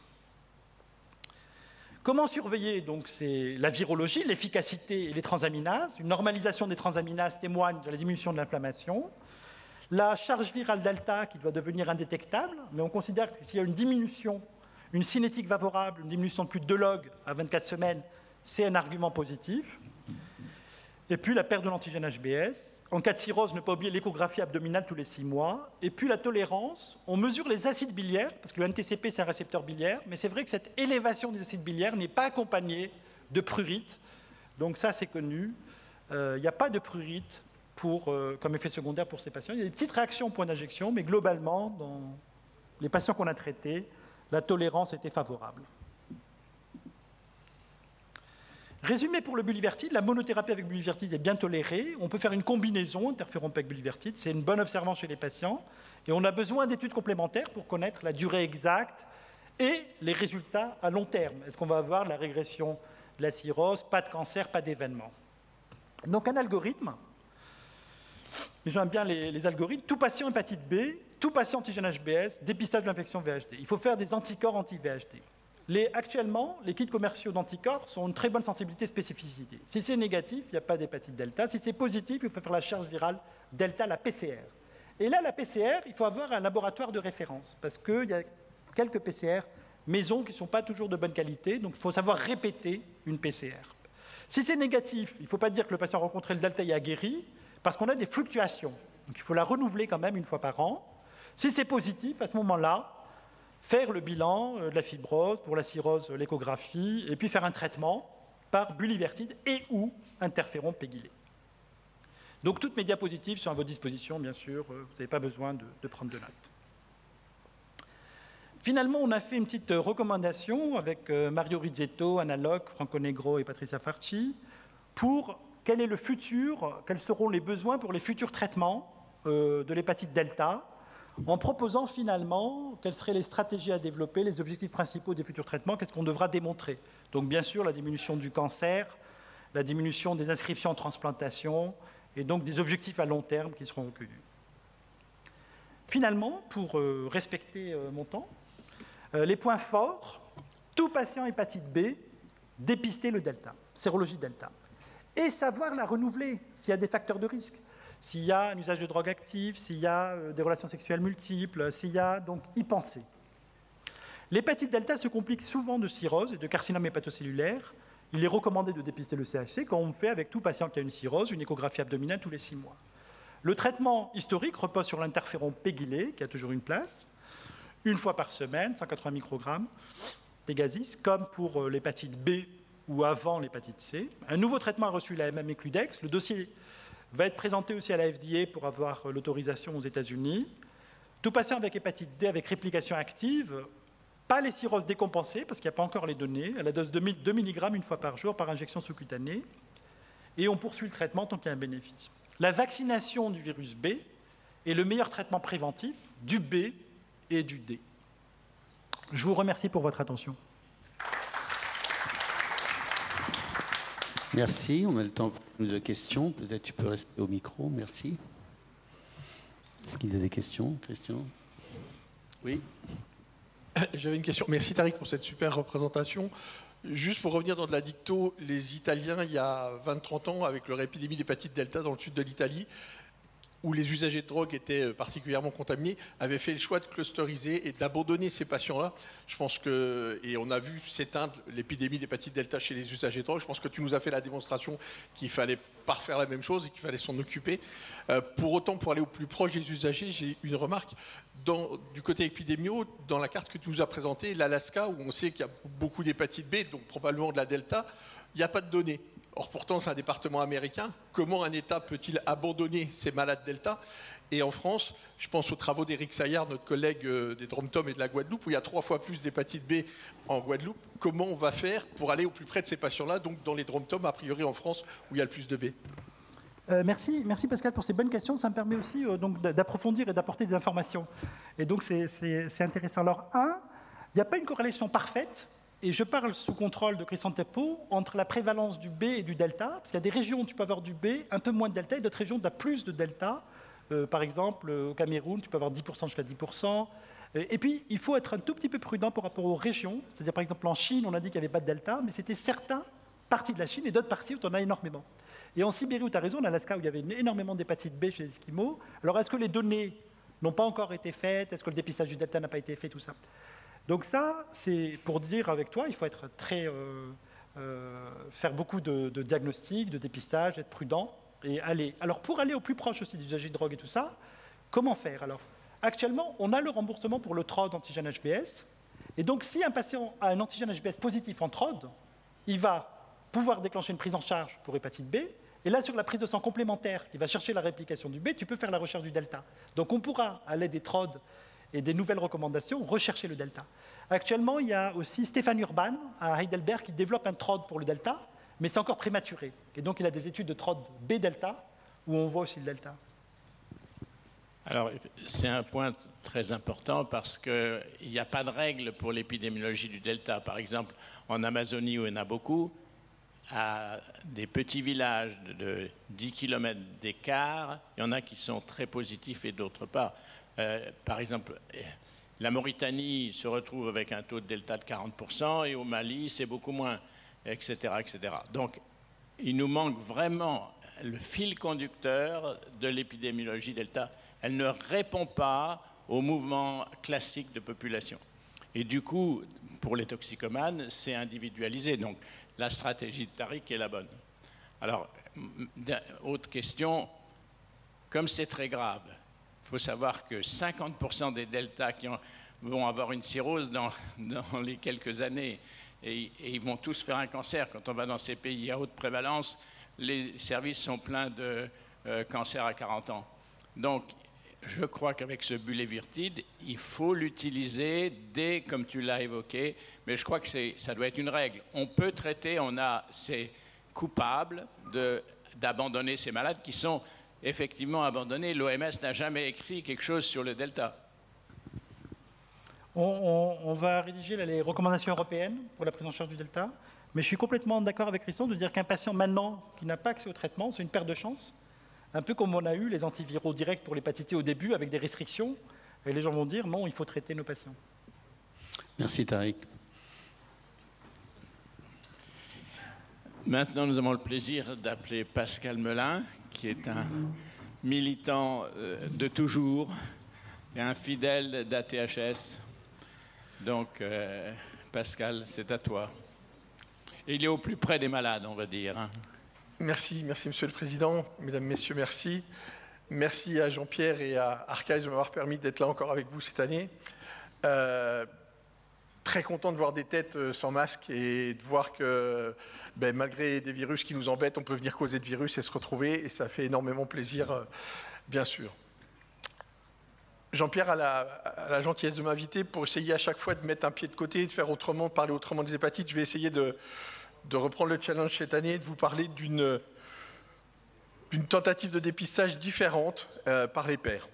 Comment surveiller? Donc, c'est la virologie, l'efficacité et les transaminases. Une normalisation des transaminases témoigne de la diminution de l'inflammation. La charge virale delta qui doit devenir indétectable, mais on considère que s'il y a une diminution, une cinétique favorable, une diminution de plus de 2 logs à 24 semaines, c'est un argument positif. Et puis la perte de l'antigène HBs. En cas de cirrhose, ne pas oublier l'échographie abdominale tous les 6 mois. Et puis la tolérance, on mesure les acides biliaires, parce que le NTCP, c'est un récepteur biliaire, mais c'est vrai que cette élévation des acides biliaires n'est pas accompagnée de prurite. Donc ça, c'est connu. Il n'y a pas de prurite comme effet secondaire pour ces patients. Il y a des petites réactions au point d'injection, mais globalement, dans les patients qu'on a traités, la tolérance était favorable. Résumé pour le bulivertide, la monothérapie avec bulivertide est bien tolérée. On peut faire une combinaison interféron PEG bulivertide, c'est une bonne observance chez les patients. Et on a besoin d'études complémentaires pour connaître la durée exacte et les résultats à long terme. Est-ce qu'on va avoir la régression de la cirrhose, pas de cancer, pas d'événement? Donc un algorithme, j'aime bien les algorithmes, tout patient hépatite B, tout patient antigène HBs, dépistage de l'infection VHD. Il faut faire des anticorps anti-VHD. Actuellement, les kits commerciaux d'anticorps sont une très bonne sensibilité et spécificité. Si c'est négatif, il n'y a pas d'hépatite delta. Si c'est positif, il faut faire la charge virale delta, la PCR. Et là, la PCR, il faut avoir un laboratoire de référence, parce qu'il y a quelques PCR maison qui ne sont pas toujours de bonne qualité, donc il faut savoir répéter une PCR. Si c'est négatif, il ne faut pas dire que le patient a rencontré le delta et a guéri, parce qu'on a des fluctuations. Donc il faut la renouveler quand même une fois par an. Si c'est positif, à ce moment-là, faire le bilan de la fibrose, pour la cirrhose, l'échographie, et puis faire un traitement par bulivertide et ou interféron pégylé. Donc toutes mes diapositives sont à votre disposition, bien sûr, vous n'avez pas besoin de prendre de notes. Finalement, on a fait une petite recommandation avec Mario Rizzetto, Anna Locke, Franco Negro et Patricia Farci pour quel est le futur, quels seront les besoins pour les futurs traitements de l'hépatite delta, en proposant finalement quelles seraient les stratégies à développer, les objectifs principaux des futurs traitements, qu'est-ce qu'on devra démontrer. Donc bien sûr la diminution du cancer, la diminution des inscriptions en transplantation, et donc des objectifs à long terme qui seront reconnus. Finalement, pour respecter mon temps, les points forts, tout patient hépatite B, dépister le delta, sérologie delta, et savoir la renouveler s'il y a des facteurs de risque. S'il y a un usage de drogue active, s'il y a des relations sexuelles multiples, s'il y a, donc y penser. L'hépatite delta se complique souvent de cirrhose et de carcinome hépatocellulaire. Il est recommandé de dépister le CHC comme on fait avec tout patient qui a une cirrhose, une échographie abdominale tous les 6 mois. Le traitement historique repose sur l'interféron pégylé, qui a toujours une place, une fois par semaine, 180 microgrammes, Pégasis, comme pour l'hépatite B ou avant l'hépatite C. Un nouveau traitement a reçu la MM Equudex. Le dossier va être présenté aussi à la FDA pour avoir l'autorisation aux États-Unis. Tout patient avec hépatite D avec réplication active, pas les cirrhoses décompensées, parce qu'il n'y a pas encore les données, à la dose de 2 mg une fois par jour par injection sous-cutanée. Et on poursuit le traitement tant qu'il y a un bénéfice. La vaccination du virus B est le meilleur traitement préventif du B et du D. Je vous remercie pour votre attention. Merci. On a le temps pour de questions. Peut-être tu peux rester au micro. Merci. Est-ce qu'il y a des questions, Christian? Oui. J'avais une question. Merci Tariq pour cette super représentation. Juste pour revenir dans de la dicto, les Italiens, il y a 20-30 ans, avec leur épidémie d'hépatite delta dans le sud de l'Italie, où les usagers de drogue étaient particulièrement contaminés, avaient fait le choix de clusteriser et d'abandonner ces patients-là. Je pense que, et on a vu s'éteindre l'épidémie d'hépatite delta chez les usagers de drogue, je pense que tu nous as fait la démonstration qu'il fallait pas refaire la même chose et qu'il fallait s'en occuper. Pour autant, pour aller au plus proche des usagers, j'ai une remarque. Du côté épidémio, dans la carte que tu nous as présentée, l'Alaska, où on sait qu'il y a beaucoup d'hépatite B, donc probablement de la delta, il n'y a pas de données. Or, pourtant, c'est un département américain. Comment un État peut-il abandonner ces malades delta? Et en France, je pense aux travaux d'Éric Saillard, notre collègue des Drom-Tom et de la Guadeloupe, où il y a 3 fois plus d'hépatite B en Guadeloupe. Comment on va faire pour aller au plus près de ces patients-là, donc dans les Drom-Tom, a priori en France, où il y a le plus de B? Merci Pascal pour ces bonnes questions. Ça me permet aussi donc d'approfondir et d'apporter des informations. Et donc, c'est intéressant. Alors, il n'y a pas une corrélation parfaite. Et je parle sous contrôle de Christian Trépeau entre la prévalence du B et du delta, parce qu'il y a des régions où tu peux avoir du B, un peu moins de delta, et d'autres régions où tu as plus de delta. Par exemple, au Cameroun, tu peux avoir 10% jusqu'à 10%. Et puis, il faut être un tout petit peu prudent par rapport aux régions. C'est-à-dire, par exemple, en Chine, on a dit qu'il n'y avait pas de delta, mais c'était certaines parties de la Chine et d'autres parties où tu en as énormément. Et en Sibérie, où tu as raison, en Alaska, où il y avait énormément d'hépatite B chez les Esquimaux. Alors, est-ce que les données n'ont pas encore été faites? Est-ce que le dépistage du delta n'a pas été fait? Tout ça. Donc ça, c'est pour dire avec toi, il faut être faire beaucoup de diagnostics, de dépistage, être prudent et aller. Alors pour aller au plus proche aussi des usagers de drogue et tout ça, comment faire? Alors actuellement, on a le remboursement pour le TROD antigène HBS. Et donc si un patient a un antigène HBS positif en TROD, il va pouvoir déclencher une prise en charge pour hépatite B. Et là, sur la prise de sang complémentaire, qui va chercher la réplication du B, tu peux faire la recherche du delta. Donc on pourra, à l'aide des TROD et des nouvelles recommandations, rechercher le delta. Actuellement, il y a aussi Stéphane Urban à Heidelberg qui développe un TROD pour le delta, mais c'est encore prématuré. Et donc, il a des études de TROD B-delta où on voit aussi le delta. Alors, c'est un point très important parce qu'il n'y a pas de règle pour l'épidémiologie du delta. Par exemple, en Amazonie, où il y en a beaucoup, à des petits villages de 10 km d'écart, il y en a qui sont très positifs et d'autres pas. Par exemple, la Mauritanie se retrouve avec un taux de delta de 40% et au Mali, c'est beaucoup moins, etc., etc. Donc, il nous manque vraiment le fil conducteur de l'épidémiologie delta. Elle ne répond pas au mouvement classique de population. Et du coup, pour les toxicomanes, c'est individualisé. Donc, la stratégie de Tariq est la bonne. Alors, autre question, comme c'est très grave, il faut savoir que 50% des deltas qui vont avoir une cirrhose dans les quelques années et ils vont tous faire un cancer. Quand on va dans ces pays à haute prévalence, les services sont pleins de cancers à 40 ans. Donc, je crois qu'avec ce bulévirtide, il faut l'utiliser dès, comme tu l'as évoqué, mais je crois que ça doit être une règle. On peut traiter, c'est coupable d'abandonner ces malades qui sont effectivement abandonnés. L'OMS n'a jamais écrit quelque chose sur le delta. On va rédiger les recommandations européennes pour la prise en charge du delta, mais je suis complètement d'accord avec Christian de dire qu'un patient maintenant qui n'a pas accès au traitement, c'est une perte de chance. Un peu comme on a eu les antiviraux directs pour l'hépatite C au début avec des restrictions, et les gens vont dire non, il faut traiter nos patients. Merci Tariq. Maintenant, nous avons le plaisir d'appeler Pascal Melin, qui est un militant de toujours et un fidèle d'ATHS. Donc, Pascal, c'est à toi. Et il est au plus près des malades, on va dire. Hein. Merci, Monsieur le Président. Mesdames, Messieurs, merci. Merci à Jean-Pierre et à Archives de m'avoir permis d'être là encore avec vous cette année. Très content de voir des têtes sans masque et de voir que malgré des virus qui nous embêtent, on peut venir causer de virus et se retrouver, et ça fait énormément plaisir, bien sûr. Jean-Pierre a la gentillesse de m'inviter pour essayer à chaque fois de mettre un pied de côté, de faire autrement, de parler autrement des hépatites. Je vais essayer de reprendre le challenge cette année, de vous parler d'une tentative de dépistage différente par les pairs.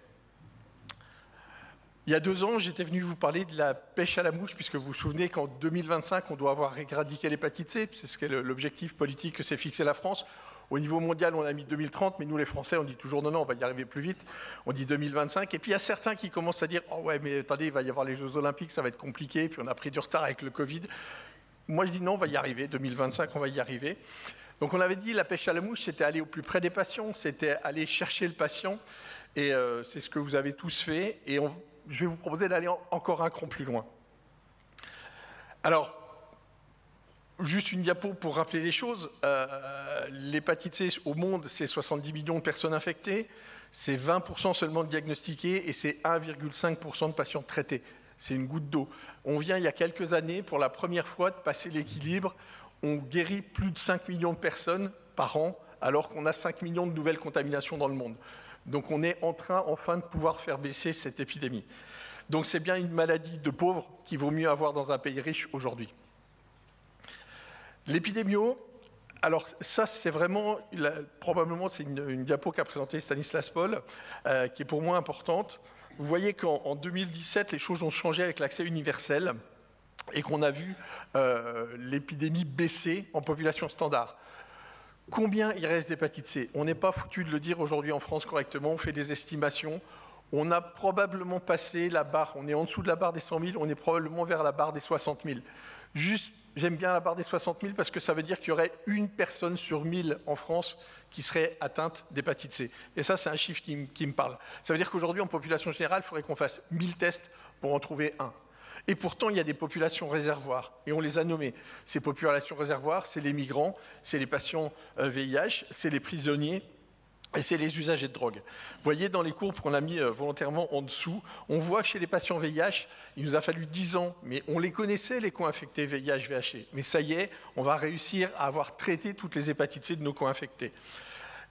Il y a 2 ans, j'étais venu vous parler de la pêche à la mouche, puisque vous vous souvenez qu'en 2025, on doit avoir éradiqué l'hépatite C, c'est ce qu'est l'objectif politique que s'est fixé la France. Au niveau mondial, on a mis 2030, mais nous, les Français, on dit toujours non, on va y arriver plus vite. On dit 2025. Et puis, il y a certains qui commencent à dire « Oh ouais, mais attendez, il va y avoir les Jeux Olympiques, ça va être compliqué. » Puis, on a pris du retard avec le Covid. Moi, je dis non, on va y arriver. 2025, on va y arriver. Donc, on avait dit la pêche à la mouche, c'était aller au plus près des patients, c'était aller chercher le patient. Et c'est ce que vous avez tous fait. Et je vais vous proposer d'aller encore un cran plus loin. Alors, juste une diapo pour rappeler les choses. L'hépatite C au monde, c'est 70 millions de personnes infectées, c'est 20% seulement de diagnostiqués et c'est 1,5% de patients traités. C'est une goutte d'eau. On vient il y a quelques années, pour la première fois, de passer l'équilibre. On guérit plus de 5 millions de personnes par an, alors qu'on a 5 millions de nouvelles contaminations dans le monde. Donc on est en train, enfin, de pouvoir faire baisser cette épidémie. Donc c'est bien une maladie de pauvres qu'il vaut mieux avoir dans un pays riche aujourd'hui. L'épidémio, alors ça c'est vraiment, probablement c'est une diapo qu'a présentée Stanislas Paul, qui est pour moi importante. Vous voyez qu'en 2017, les choses ont changé avec l'accès universel et qu'on a vu l'épidémie baisser en population standard. Combien il reste d'hépatite C? On n'est pas foutu de le dire aujourd'hui en France correctement, on fait des estimations. On a probablement passé la barre, on est en dessous de la barre des 100 000, on est probablement vers la barre des 60 000. Juste, j'aime bien la barre des 60 000 parce que ça veut dire qu'il y aurait une personne sur 1000 en France qui serait atteinte d'hépatite C. Et ça, c'est un chiffre qui me parle. Ça veut dire qu'aujourd'hui, en population générale, il faudrait qu'on fasse 1000 tests pour en trouver un. Et pourtant, il y a des populations réservoirs, et on les a nommées. Ces populations réservoirs, c'est les migrants, c'est les patients VIH, c'est les prisonniers, et c'est les usagers de drogue. Vous voyez, dans les courbes qu'on a mis volontairement en dessous, on voit que chez les patients VIH, il nous a fallu 10 ans, mais on les connaissait, les co-infectés VIH-VHC. Mais ça y est, on va réussir à avoir traité toutes les hépatites C de nos co-infectés.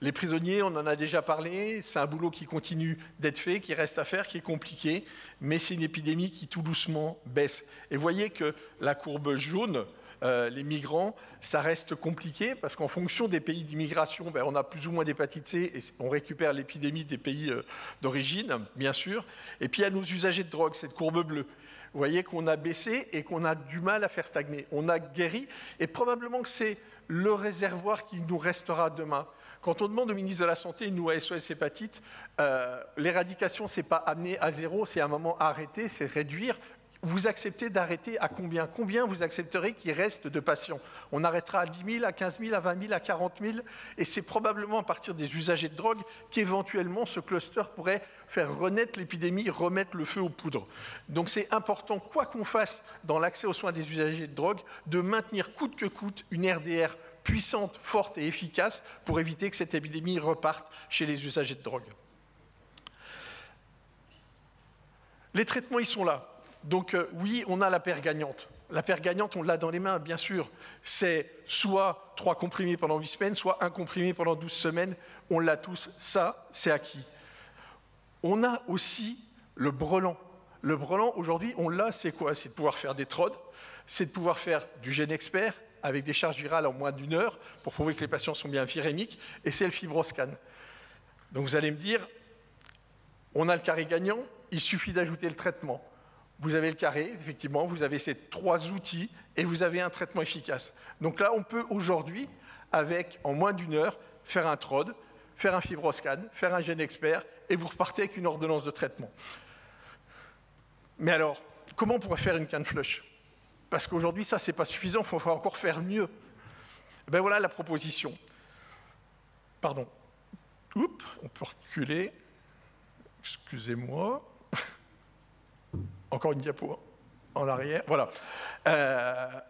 Les prisonniers, on en a déjà parlé, c'est un boulot qui continue d'être fait, qui reste à faire, qui est compliqué, mais c'est une épidémie qui tout doucement baisse. Et vous voyez que la courbe jaune, les migrants, ça reste compliqué parce qu'en fonction des pays d'immigration, on a plus ou moins d'hépatite C et on récupère l'épidémie des pays d'origine, bien sûr. Et puis il y a nos usagers de drogue, cette courbe bleue. Vous voyez qu'on a baissé et qu'on a du mal à faire stagner. On a guéri et probablement que c'est le réservoir qui nous restera demain. Quand on demande au ministre de la Santé, nous à SOS Hépatite, l'éradication, ce n'est pas amener à zéro, c'est un moment arrêter, c'est réduire. Vous acceptez d'arrêter à combien? Combien vous accepterez qu'il reste de patients? On arrêtera à 10 000, à 15 000, à 20 000, à 40 000, et c'est probablement à partir des usagers de drogue qu'éventuellement ce cluster pourrait faire renaître l'épidémie, remettre le feu aux poudres. Donc c'est important, quoi qu'on fasse dans l'accès aux soins des usagers de drogue, de maintenir coûte que coûte une RDR puissante, forte et efficace pour éviter que cette épidémie reparte chez les usagers de drogue. Les traitements, ils sont là. Donc oui, on a la paire gagnante. La paire gagnante, on l'a dans les mains, bien sûr. C'est soit 3 comprimés pendant 8 semaines, soit 1 comprimé pendant 12 semaines. On l'a tous, ça, c'est acquis. On a aussi le brelan. Le brelan, aujourd'hui, on l'a, c'est quoi? C'est de pouvoir faire des TROD, c'est de pouvoir faire du GeneXpert avec des charges virales en moins d'1 heure pour prouver que les patients sont bien virémiques, et c'est le FibroScan. Donc vous allez me dire, on a le carré gagnant, il suffit d'ajouter le traitement. Vous avez le carré, effectivement, vous avez ces 3 outils et vous avez un traitement efficace. Donc là, on peut aujourd'hui, en moins d'1 heure, faire un TROD, faire un FibroScan, faire un GeneXpert et vous repartez avec une ordonnance de traitement. Mais alors, comment on pourrait faire une canne flush? Parce qu'aujourd'hui, ça, c'est pas suffisant, il faut encore faire mieux. Ben voilà la proposition. Pardon. Oups, on peut reculer. Excusez-moi. Encore une diapo. en arrière, voilà.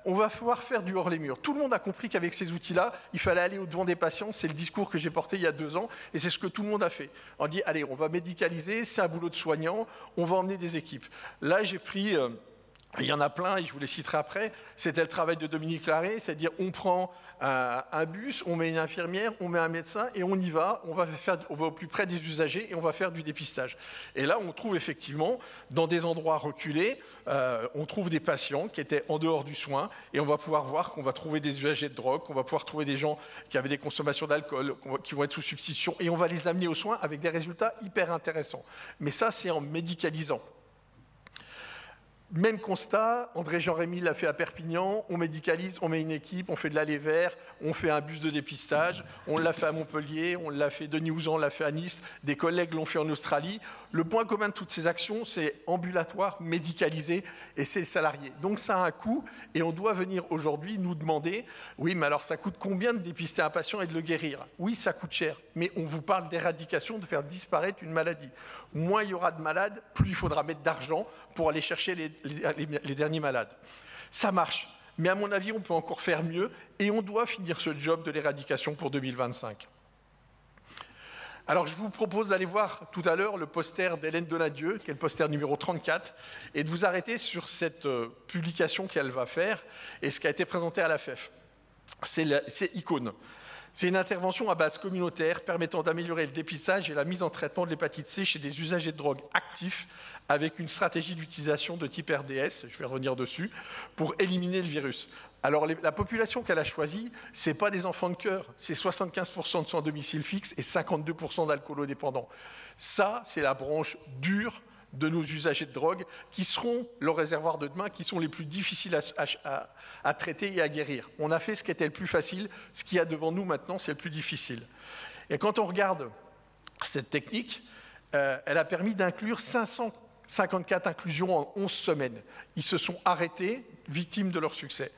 On va pouvoir faire du hors les murs. Tout le monde a compris qu'avec ces outils-là, il fallait aller au-devant des patients. C'est le discours que j'ai porté il y a 2 ans, et c'est ce que tout le monde a fait. On dit, allez, on va médicaliser, c'est un boulot de soignant, on va emmener des équipes. Là, j'ai pris... il y en a plein, et je vous les citerai après. C'était le travail de Dominique Larrey, c'est-à-dire on prend un bus, on met une infirmière, on met un médecin, et on y va, on va au plus près des usagers, et on va faire du dépistage. Et là, on trouve effectivement, dans des endroits reculés, on trouve des patients qui étaient en dehors du soin, et on va pouvoir voir qu'on va trouver des usagers de drogue, qu'on va pouvoir trouver des gens qui avaient des consommations d'alcool, qui vont être sous substitution, et on va les amener aux soins avec des résultats hyper intéressants. Mais ça, c'est en médicalisant. Même constat, André-Jean Rémy l'a fait à Perpignan, on médicalise, on met une équipe, on fait de l'allée vert, on fait un bus de dépistage, on l'a fait à Montpellier, on l'a fait, Denis Ouzan l'a fait à Nice, des collègues l'ont fait en Australie. Le point commun de toutes ces actions, c'est ambulatoire, médicalisé, et c'est le salarié. Donc ça a un coût, et on doit venir aujourd'hui nous demander, oui, mais alors ça coûte combien de dépister un patient et de le guérir? Oui, ça coûte cher, mais on vous parle d'éradication, de faire disparaître une maladie. Moins il y aura de malades, plus il faudra mettre d'argent pour aller chercher les derniers malades. Ça marche, mais à mon avis, on peut encore faire mieux, et on doit finir ce job de l'éradication pour 2025. Alors, je vous propose d'aller voir tout à l'heure le poster d'Hélène Donadieu, qui est le poster numéro 34, et de vous arrêter sur cette publication qu'elle va faire et ce qui a été présenté à la FEF. C'est Icône. C'est une intervention à base communautaire permettant d'améliorer le dépistage et la mise en traitement de l'hépatite C chez des usagers de drogue actifs avec une stratégie d'utilisation de type RDS, je vais revenir dessus, pour éliminer le virus. Alors la population qu'elle a choisie, ce n'est pas des enfants de cœur, c'est 75% de sans domicile fixe et 52% d'alcoolodépendants. Ça, c'est la branche dure de nos usagers de drogue qui seront le réservoir de demain, qui sont les plus difficiles à traiter et à guérir. On a fait ce qui était le plus facile, ce qu'il y a devant nous maintenant, c'est le plus difficile. Et quand on regarde cette technique, elle a permis d'inclure 554 inclusions en 11 semaines. Ils se sont arrêtés, victimes de leur succès.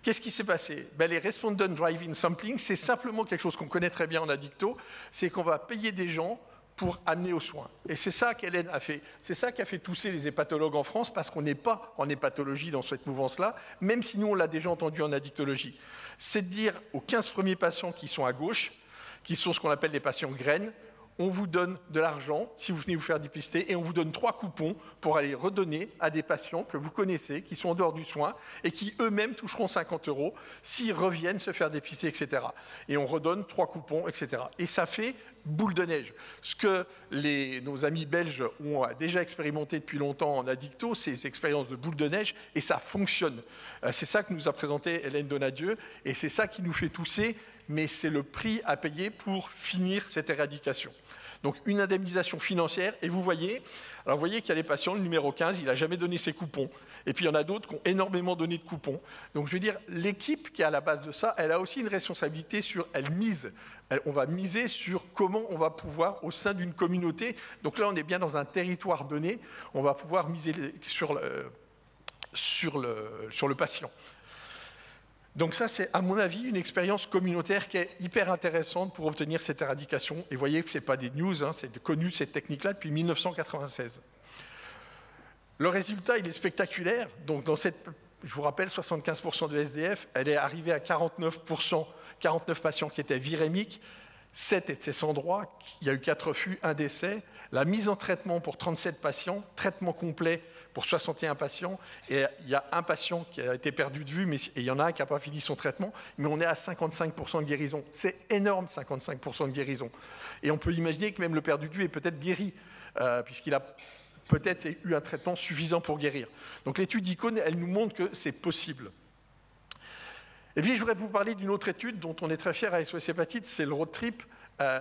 Qu'est-ce qui s'est passé? Les Respondent Drive-in Sampling, c'est simplement quelque chose qu'on connaît très bien en addicto, c'est qu'on va payer des gens pour amener aux soins. Et c'est ça qu'Hélène a fait. C'est ça qui a fait tousser les hépatologues en France, parce qu'on n'est pas en hépatologie dans cette mouvance-là, même si nous, on l'a déjà entendu en addictologie. C'est de dire aux 15 premiers patients qui sont à gauche, qui sont ce qu'on appelle les patients graines, on vous donne de l'argent si vous venez vous faire dépister, et on vous donne 3 coupons pour aller redonner à des patients que vous connaissez, qui sont en dehors du soin, et qui eux-mêmes toucheront 50 € s'ils reviennent se faire dépister, etc. Et on redonne 3 coupons, etc. Et ça fait boule de neige. Ce que nos amis belges ont déjà expérimenté depuis longtemps en addicto, c'est ces expériences de boule de neige, et ça fonctionne. C'est ça que nous a présenté Hélène Donadieu, et c'est ça qui nous fait tousser, mais c'est le prix à payer pour finir cette éradication. Donc une indemnisation financière, et vous voyez qu'il y a des patients, le numéro 15, il n'a jamais donné ses coupons, et puis il y en a d'autres qui ont énormément donné de coupons. Donc je veux dire, l'équipe qui est à la base de ça, elle a aussi une responsabilité on va miser sur comment on va pouvoir, au sein d'une communauté, donc là on est bien dans un territoire donné, on va pouvoir miser sur le patient. Donc ça, c'est à mon avis une expérience communautaire qui est hyper intéressante pour obtenir cette éradication. Et vous voyez que ce n'est pas des news, c'est connu cette technique-là depuis 1996. Le résultat, il est spectaculaire. Donc je vous rappelle, 75% de SDF, elle est arrivée à 49 patients qui étaient virémiques, 7 étaient sans droit, il y a eu 4 refus, 1 décès. La mise en traitement pour 37 patients, traitement complet pour 61 patients, et il y a un patient qui a été perdu de vue, et il y en a un qui n'a pas fini son traitement, mais on est à 55% de guérison. C'est énorme, 55% de guérison. Et on peut imaginer que même le perdu de vue est peut-être guéri, puisqu'il a peut-être eu un traitement suffisant pour guérir. Donc l'étude Icône, elle nous montre que c'est possible. Et puis je voudrais vous parler d'une autre étude dont on est très fiers à SOS Hépatite, c'est le road trip,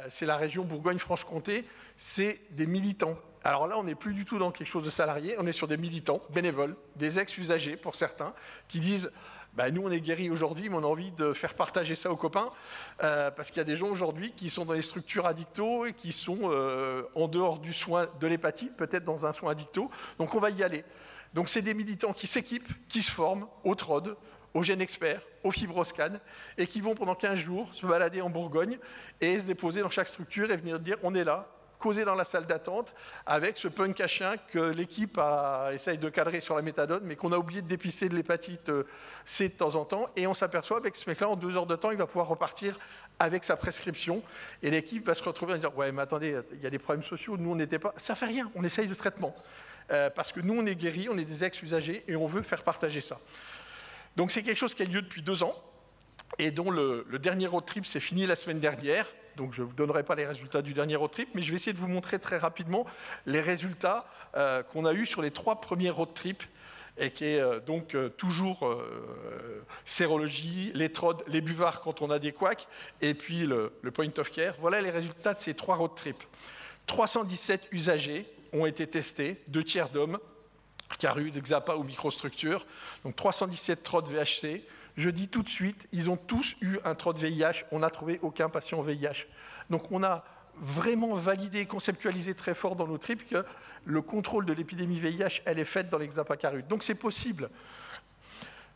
c'est la région Bourgogne-Franche-Comté, c'est des militants. Alors là, on n'est plus du tout dans quelque chose de salarié, on est sur des militants, bénévoles, des ex-usagers pour certains, qui disent nous on est guéris aujourd'hui, mais on a envie de faire partager ça aux copains, parce qu'il y a des gens aujourd'hui qui sont dans les structures addicto et qui sont en dehors du soin de l'hépatite, peut-être dans un soin addicto, donc on va y aller. Donc c'est des militants qui s'équipent, qui se forment au TROD, au GèneXpert, au Fibroscan, et qui vont pendant 15 jours se balader en Bourgogne et se déposer dans chaque structure et venir dire on est là, causer dans la salle d'attente avec ce punk à chien que l'équipe essaye de cadrer sur la méthadone, mais qu'on a oublié de dépister de l'hépatite C de temps en temps. Et on s'aperçoit avec ce mec-là, en 2 heures de temps, il va pouvoir repartir avec sa prescription. Et l'équipe va se retrouver à dire « Ouais, mais attendez, il y a des problèmes sociaux, nous on n'était pas... » Ça fait rien, on essaye de traitement. Parce que nous, on est guéris, on est des ex-usagers et on veut faire partager ça. Donc c'est quelque chose qui a lieu depuis 2 ans et dont le dernier road trip s'est fini la semaine dernière. Donc je ne vous donnerai pas les résultats du dernier road trip, mais je vais essayer de vous montrer très rapidement les résultats qu'on a eus sur les 3 premiers road trips, et qui est donc toujours sérologie, les TROD, les buvards quand on a des couacs, et puis le point of care. Voilà les résultats de ces 3 road trips. 317 usagers ont été testés, 2 tiers d'hommes, Caru, Xapa ou microstructure, donc 317 TROD VHC. Je dis tout de suite, ils ont tous eu un TROD VIH, on n'a trouvé aucun patient VIH. Donc on a vraiment validé, conceptualisé très fort dans nos trips que le contrôle de l'épidémie VIH, elle est faite dans les Xapa Caru. Donc c'est possible.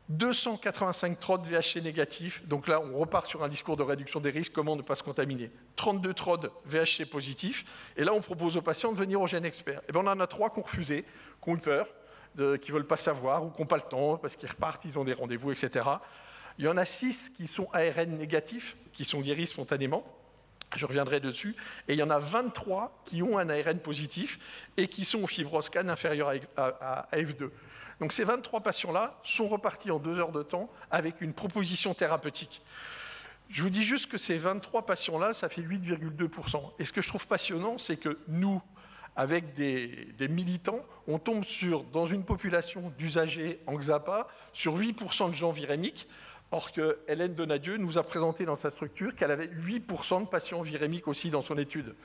285 TROD VHC négatifs, donc là on repart sur un discours de réduction des risques, comment ne pas se contaminer. 32 TROD VHC positifs, et là on propose aux patients de venir au GeneXpert. Et bien on en a 3 qui ont refusé, qui ont eu peur, qui ne veulent pas savoir ou qui n'ont pas le temps parce qu'ils repartent, ils ont des rendez-vous, etc. Il y en a 6 qui sont ARN négatifs, qui sont guéris spontanément. Je reviendrai dessus. Et il y en a 23 qui ont un ARN positif et qui sont au fibroscan inférieur à F2. Donc ces 23 patients-là sont repartis en 2 heures de temps avec une proposition thérapeutique. Je vous dis juste que ces 23 patients-là, ça fait 8,2%. Et ce que je trouve passionnant, c'est que nous, avec des militants, on tombe dans une population d'usagers en Xapa, sur 8% de gens virémiques, or que Hélène Donadieu nous a présenté dans sa structure qu'elle avait 8% de patients virémiques aussi dans son étude.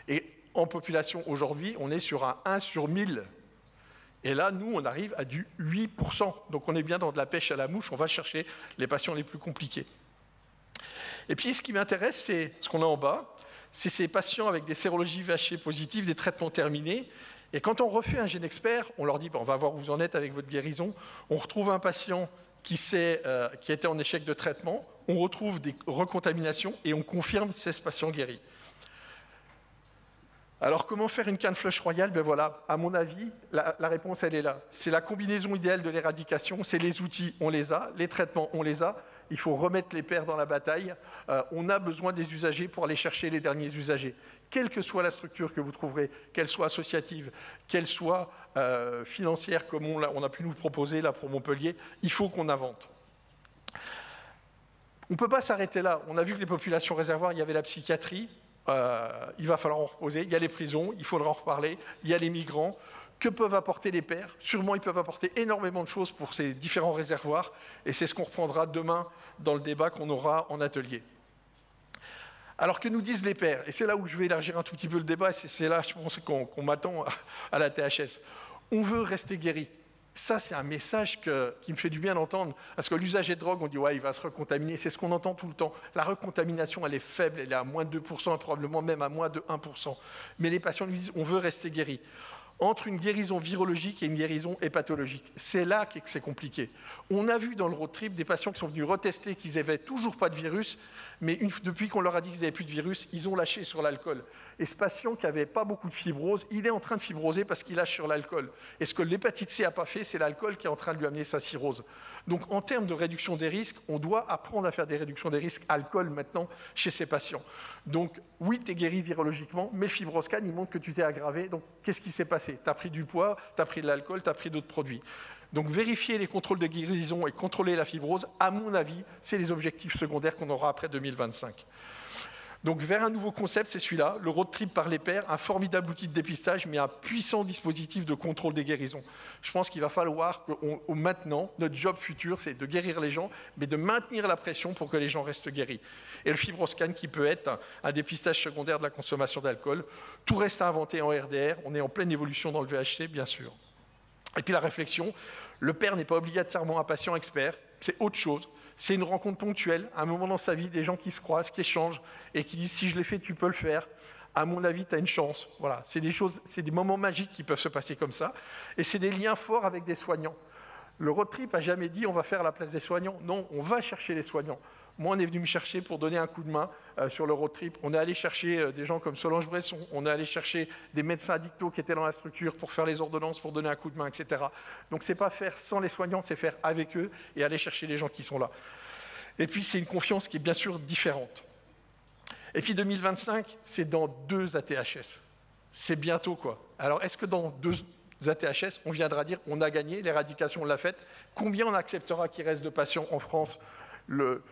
Et en population aujourd'hui, on est sur un 1 sur 1000. Et là, nous, on arrive à du 8%. Donc on est bien dans de la pêche à la mouche, on va chercher les patients les plus compliqués. Et puis ce qui m'intéresse, c'est ce qu'on a en bas, c'est ces patients avec des sérologies VHC positives, des traitements terminés. Et quand on refait un GeneXpert, on leur dit on va voir où vous en êtes avec votre guérison. On retrouve un patient qui était en échec de traitement, on retrouve des recontaminations et on confirme 16 patients guéris. Alors comment faire une canne flush royale? Ben voilà, à mon avis, la réponse elle est là. C'est la combinaison idéale de l'éradication, c'est les outils, on les a, les traitements, on les a. Il faut remettre les pairs dans la bataille. On a besoin des usagers pour aller chercher les derniers usagers. Quelle que soit la structure que vous trouverez, qu'elle soit associative, qu'elle soit financière, comme on a pu nous le proposer là pour Montpellier, il faut qu'on invente. On ne peut pas s'arrêter là. On a vu que les populations réservoirs, il y avait la psychiatrie, il va falloir en reposer. Il y a les prisons, il faudra en reparler. Il y a les migrants. Que peuvent apporter les pairs? Sûrement, ils peuvent apporter énormément de choses pour ces différents réservoirs, et c'est ce qu'on reprendra demain dans le débat qu'on aura en atelier. Alors que nous disent les pairs? Et c'est là où je vais élargir un tout petit peu le débat, et c'est là, je pense, qu'on m'attend à la THS. On veut rester guéri. Ça, c'est un message qui me fait du bien d'entendre, parce que l'usager de drogue, on dit « ouais, il va se recontaminer », c'est ce qu'on entend tout le temps. La recontamination, elle est faible, elle est à moins de 2%, probablement même à moins de 1%. Mais les patients lui disent « on veut rester guéri ». Entre une guérison virologique et une guérison hépatologique. C'est là que c'est compliqué. On a vu dans le road trip des patients qui sont venus retester qu'ils n'avaient toujours pas de virus, mais depuis qu'on leur a dit qu'ils n'avaient plus de virus, ils ont lâché sur l'alcool. Et ce patient qui n'avait pas beaucoup de fibrose, il est en train de fibroser parce qu'il lâche sur l'alcool. Et ce que l'hépatite C n'a pas fait, c'est l'alcool qui est en train de lui amener sa cirrhose. Donc en termes de réduction des risques, on doit apprendre à faire des réductions des risques alcool maintenant chez ces patients. Donc oui, tu es guéri virologiquement, mais le fibroscan, il montre que tu t'es aggravé. Donc qu'est-ce qui s'est passé? Tu as pris du poids, tu as pris de l'alcool, tu as pris d'autres produits. Donc vérifier les contrôles de guérison et contrôler la fibrose, à mon avis, c'est les objectifs secondaires qu'on aura après 2025. Donc vers un nouveau concept, c'est celui-là, le road trip par les pairs, un formidable outil de dépistage, mais un puissant dispositif de contrôle des guérisons. Je pense qu'il va falloir que maintenant, notre job futur, c'est de guérir les gens, mais de maintenir la pression pour que les gens restent guéris. Et le fibroscan qui peut être un dépistage secondaire de la consommation d'alcool. Tout reste à inventer en RDR, on est en pleine évolution dans le VHC, bien sûr. Et puis la réflexion, le pair n'est pas obligatoirement un patient expert, c'est autre chose. C'est une rencontre ponctuelle, à un moment dans sa vie, des gens qui se croisent, qui échangent et qui disent « si je l'ai fait, tu peux le faire ». À mon avis, tu as une chance. Voilà, c'est des moments magiques qui peuvent se passer comme ça. Et c'est des liens forts avec des soignants. Le road trip n'a jamais dit « on va faire la place des soignants ». Non, on va chercher les soignants. Moi, on est venu me chercher pour donner un coup de main sur le road trip. On est allé chercher des gens comme Solange Bresson, on est allé chercher des médecins addictos qui étaient dans la structure pour faire les ordonnances, pour donner un coup de main, etc. Donc, ce n'est pas faire sans les soignants, c'est faire avec eux et aller chercher les gens qui sont là. Et puis, c'est une confiance qui est bien sûr différente. Et puis, 2025, c'est dans 2 ATHS. C'est bientôt, quoi. Alors, est-ce que dans 2 ATHS, on viendra dire on a gagné, l'éradication, on l'a faite? Combien on acceptera qu'il reste de patients en France? Le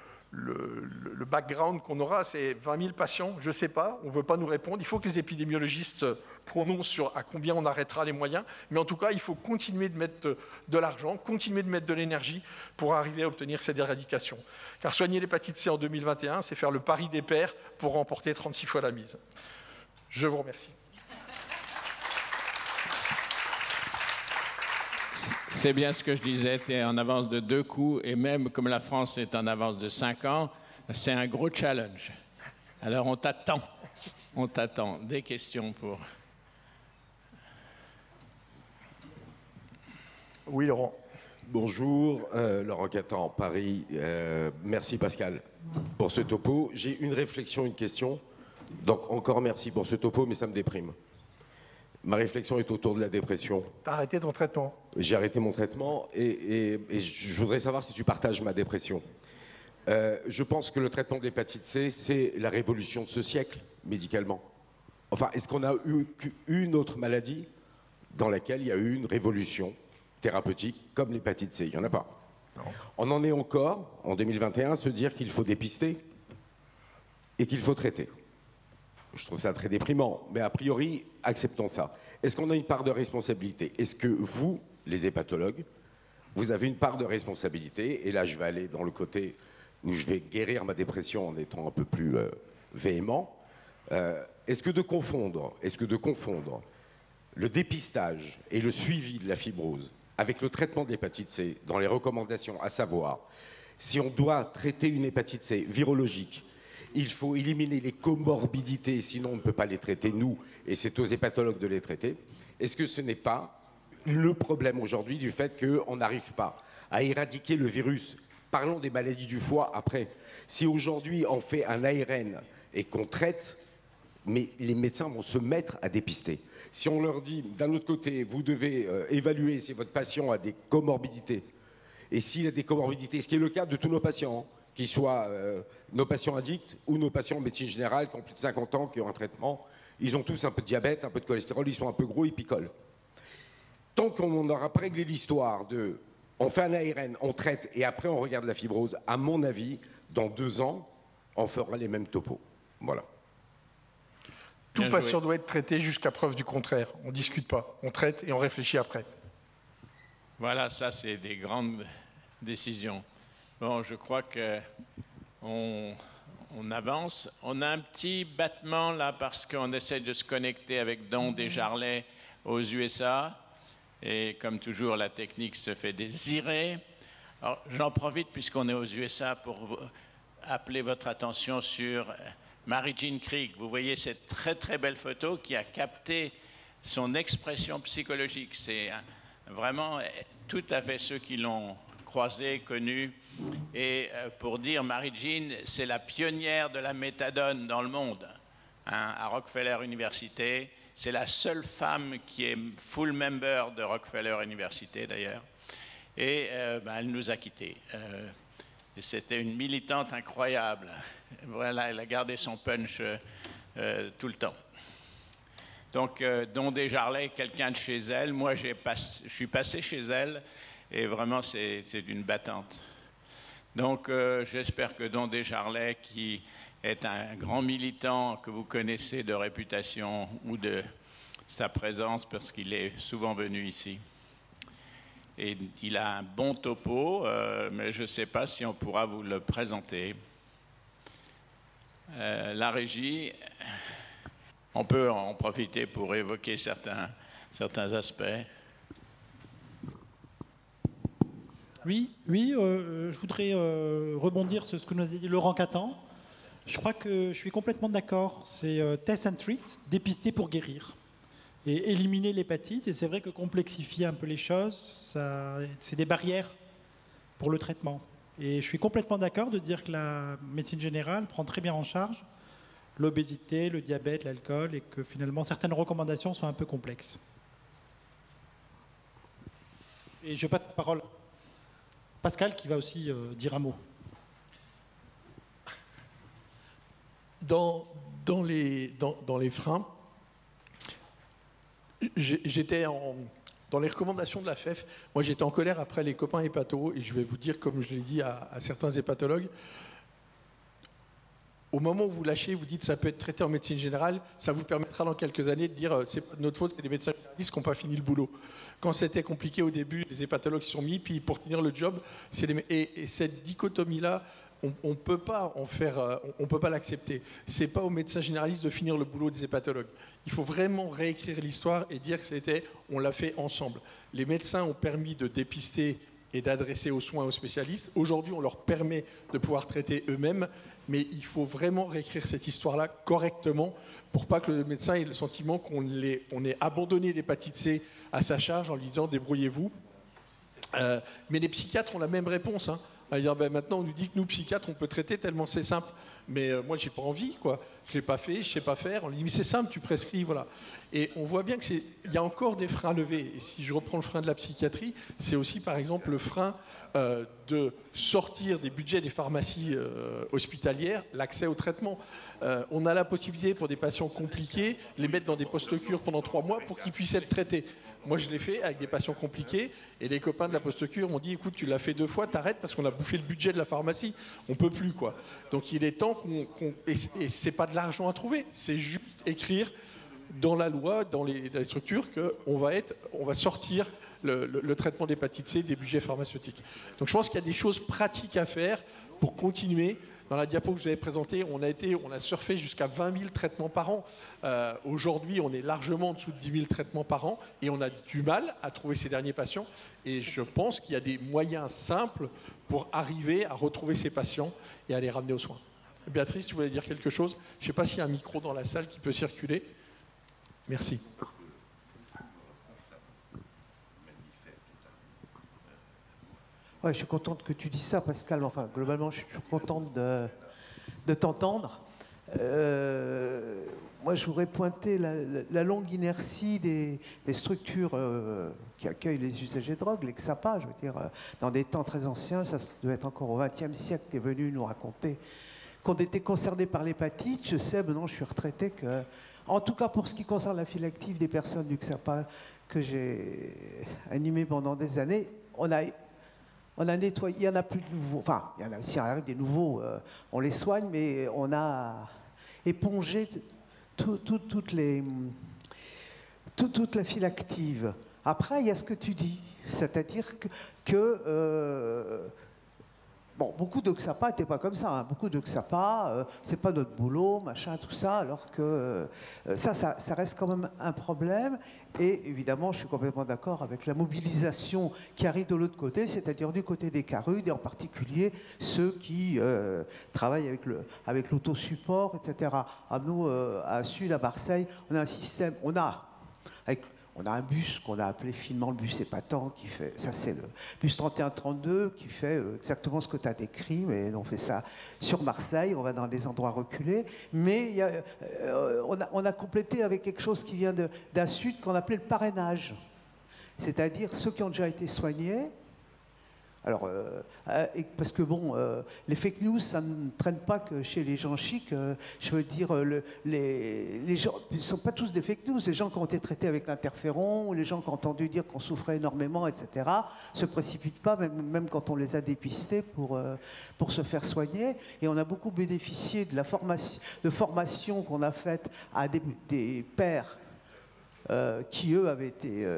background qu'on aura, c'est 20 000 patients, je ne sais pas, on ne veut pas nous répondre. Il faut que les épidémiologistes prononcent sur à combien on arrêtera les moyens, mais en tout cas, il faut continuer de mettre de l'argent, continuer de mettre de l'énergie pour arriver à obtenir cette éradication. Car soigner l'hépatite C en 2021, c'est faire le pari des pairs pour remporter 36 fois la mise. Je vous remercie. C'est bien ce que je disais, tu es en avance de 2 coups, et même comme la France est en avance de 5 ans, c'est un gros challenge. Alors on t'attend. Des questions pour... Oui, Laurent. Bonjour, Laurent Catan, Paris. Merci Pascal pour ce topo. J'ai une réflexion, une question. Donc encore merci pour ce topo, mais ça me déprime. Ma réflexion est autour de la dépression. Tu as arrêté ton traitement? J'ai arrêté mon traitement et je voudrais savoir si tu partages ma dépression. Je pense que le traitement de l'hépatite C, c'est la révolution de ce siècle, médicalement. Enfin, est-ce qu'on a eu une autre maladie dans laquelle il y a eu une révolution thérapeutique comme l'hépatite C? Il n'y en a pas. Non. On en est encore, en 2021, à se dire qu'il faut dépister et qu'il faut traiter. Je trouve ça très déprimant, mais a priori, acceptons ça. Est-ce qu'on a une part de responsabilité? Est-ce que vous, les hépatologues, vous avez une part de responsabilité? Et là, je vais aller dans le côté où je vais guérir ma dépression en étant un peu plus véhément. Est-ce que de confondre le dépistage et le suivi de la fibrose avec le traitement de l'hépatite C dans les recommandations, à savoir, si on doit traiter une hépatite C virologique, il faut éliminer les comorbidités, sinon on ne peut pas les traiter, nous, et c'est aux hépatologues de les traiter. Est-ce que ce n'est pas le problème aujourd'hui du fait qu'on n'arrive pas à éradiquer le virus? Parlons des maladies du foie après. Si aujourd'hui on fait un ARN et qu'on traite, mais les médecins vont se mettre à dépister. Si on leur dit, d'un autre côté, vous devez évaluer si votre patient a des comorbidités, et s'il a des comorbidités, ce qui est le cas de tous nos patients, qu'ils soient nos patients addicts ou nos patients en médecine générale qui ont plus de 50 ans, qui ont un traitement, ils ont tous un peu de diabète, un peu de cholestérol, ils sont un peu gros, ils picolent. Tant qu'on n'aura pas réglé l'histoire de on fait un ARN, on traite et après on regarde la fibrose, à mon avis, dans 2 ans, on fera les mêmes topos. Voilà. Tout patient doit être traité jusqu'à preuve du contraire. On ne discute pas, on traite et on réfléchit après. Voilà, ça c'est des grandes décisions. Bon, je crois qu'on avance. On a un petit battement là parce qu'on essaie de se connecter avec Don Desjarlais aux USA. Et comme toujours, la technique se fait désirer. Alors, j'en profite puisqu'on est aux USA pour appeler votre attention sur Mary-Jean Krieg. Vous voyez cette très très belle photo qui a capté son expression psychologique. C'est vraiment tout à fait ceux qui l'ont croisée, connue. Et pour dire, Mary-Jean, c'est la pionnière de la méthadone dans le monde, hein, à Rockefeller University. C'est la seule femme qui est full member de Rockefeller University, d'ailleurs. Et elle nous a quittés. C'était une militante incroyable. Voilà, elle a gardé son punch tout le temps. Donc, Don Desjarlais, quelqu'un de chez elle. Moi, je suis passé chez elle. Et vraiment, c'est une battante. Donc, j'espère que Don Desjarlais, qui est un grand militant que vous connaissez de réputation ou de sa présence, parce qu'il est souvent venu ici. Et il a un bon topo, mais je ne sais pas si on pourra vous le présenter. La régie, on peut en profiter pour évoquer certains aspects. Oui, je voudrais rebondir sur ce que nous a dit Laurent Catan. Je crois que je suis complètement d'accord. C'est test and treat, dépister pour guérir. Et éliminer l'hépatite. Et c'est vrai que complexifier un peu les choses, c'est des barrières pour le traitement. Et je suis complètement d'accord de dire que la médecine générale prend très bien en charge l'obésité, le diabète, l'alcool, et que finalement certaines recommandations sont un peu complexes. Et je passe la parole à Pascal qui va aussi dire un mot. Dans les freins, j'étais dans les recommandations de la FEF, moi j'étais en colère après les copains hépatos, et je vais vous dire, comme je l'ai dit à certains hépatologues, au moment où vous lâchez, vous dites ça peut être traité en médecine générale, ça vous permettra dans quelques années de dire c'est pas de notre faute, c'est les médecins généralistes qui n'ont pas fini le boulot. Quand c'était compliqué au début, les hépatologues s'y sont mis, puis pour finir le job, et cette dichotomie-là, on ne peut pas l'accepter. C'est pas aux médecins généralistes de finir le boulot des hépatologues. Il faut vraiment réécrire l'histoire et dire que on l'a fait ensemble. Les médecins ont permis de dépister et d'adresser aux soins aux spécialistes. Aujourd'hui, on leur permet de pouvoir traiter eux-mêmes, mais il faut vraiment réécrire cette histoire-là correctement pour pas que le médecin ait le sentiment qu'on ait abandonné l'hépatite C à sa charge en lui disant débrouillez-vous. Mais les psychiatres ont la même réponse. À dire, maintenant, on nous dit que nous, psychiatres, on peut traiter tellement c'est simple. Mais moi, j'ai pas envie, quoi. Je l'ai pas fait, je sais pas faire. On lui dit, mais c'est simple, tu prescris, voilà. Et on voit bien qu'il y a encore des freins à lever. Et si je reprends le frein de la psychiatrie, c'est aussi, par exemple, le frein de sortir des budgets des pharmacies hospitalières l'accès au traitement. On a la possibilité, pour des patients compliqués, de les mettre dans des post-cures pendant 3 mois pour qu'ils puissent être traités. Moi, je l'ai fait avec des patients compliqués, et les copains de la post-cure m'ont dit, écoute, tu l'as fait 2 fois, t'arrêtes parce qu'on a bouffé le budget de la pharmacie. On peut plus, quoi. Donc, il est temps et c'est pas de l'argent à trouver, c'est juste écrire dans la loi, dans les structures, qu'on va sortir le traitement d'hépatite C des budgets pharmaceutiques. Donc, je pense qu'il y a des choses pratiques à faire pour continuer. Dans la diapo que je vous avais présentée, on a surfé jusqu'à 20 000 traitements par an. Aujourd'hui, on est largement en dessous de 10 000 traitements par an et on a du mal à trouver ces derniers patients. Et je pense qu'il y a des moyens simples pour arriver à retrouver ces patients et à les ramener aux soins. Béatrice, tu voulais dire quelque chose? Je ne sais pas s'il y a un micro dans la salle qui peut circuler. Merci. Ouais, je suis contente que tu dises ça, Pascal. Enfin, globalement, je suis toujours contente de t'entendre. Moi, je voudrais pointer la longue inertie des structures qui accueillent les usagers de drogue, les XAPA. Je veux dire, dans des temps très anciens, ça doit être encore au XXe siècle, tu es venu nous raconter qu'on était concernés par l'hépatite. Je sais, maintenant, je suis retraité, que, en tout cas pour ce qui concerne la file active des personnes du XAPA que j'ai animé pendant des années, on a nettoyé, il n'y en a plus de nouveaux, enfin, il y en a, s'il arrive des nouveaux, on les soigne, mais on a épongé toute la file active. Après, il y a ce que tu dis, c'est-à-dire que bon, beaucoup de XAPA n'étaient pas comme ça, hein. Beaucoup de XAPA, c'est pas notre boulot, machin, tout ça, alors que ça reste quand même un problème. Et évidemment, je suis complètement d'accord avec la mobilisation qui arrive de l'autre côté, c'est-à-dire du côté des CARUD, et en particulier ceux qui travaillent avec l'autosupport, etc. À nous, à Sud, à Marseille, on a un système, on a un bus qu'on a appelé finement le bus épatant, qui fait, ça c'est le bus 3132, qui fait exactement ce que tu as décrit, mais on fait ça sur Marseille, on va dans des endroits reculés, mais on a complété avec quelque chose qui vient d'un Sud qu'on appelait le parrainage, c'est-à-dire ceux qui ont déjà été soignés. Alors, parce que bon, les fake news, ça ne traîne pas que chez les gens chics. Je veux dire, les gens ne sont pas tous des fake news. Les gens qui ont été traités avec l'interféron, ou les gens qui ont entendu dire qu'on souffrait énormément, etc., ne se précipitent pas, même quand on les a dépistés pour se faire soigner. Et on a beaucoup bénéficié de la formation qu'on a faite à des pères qui, eux, avaient été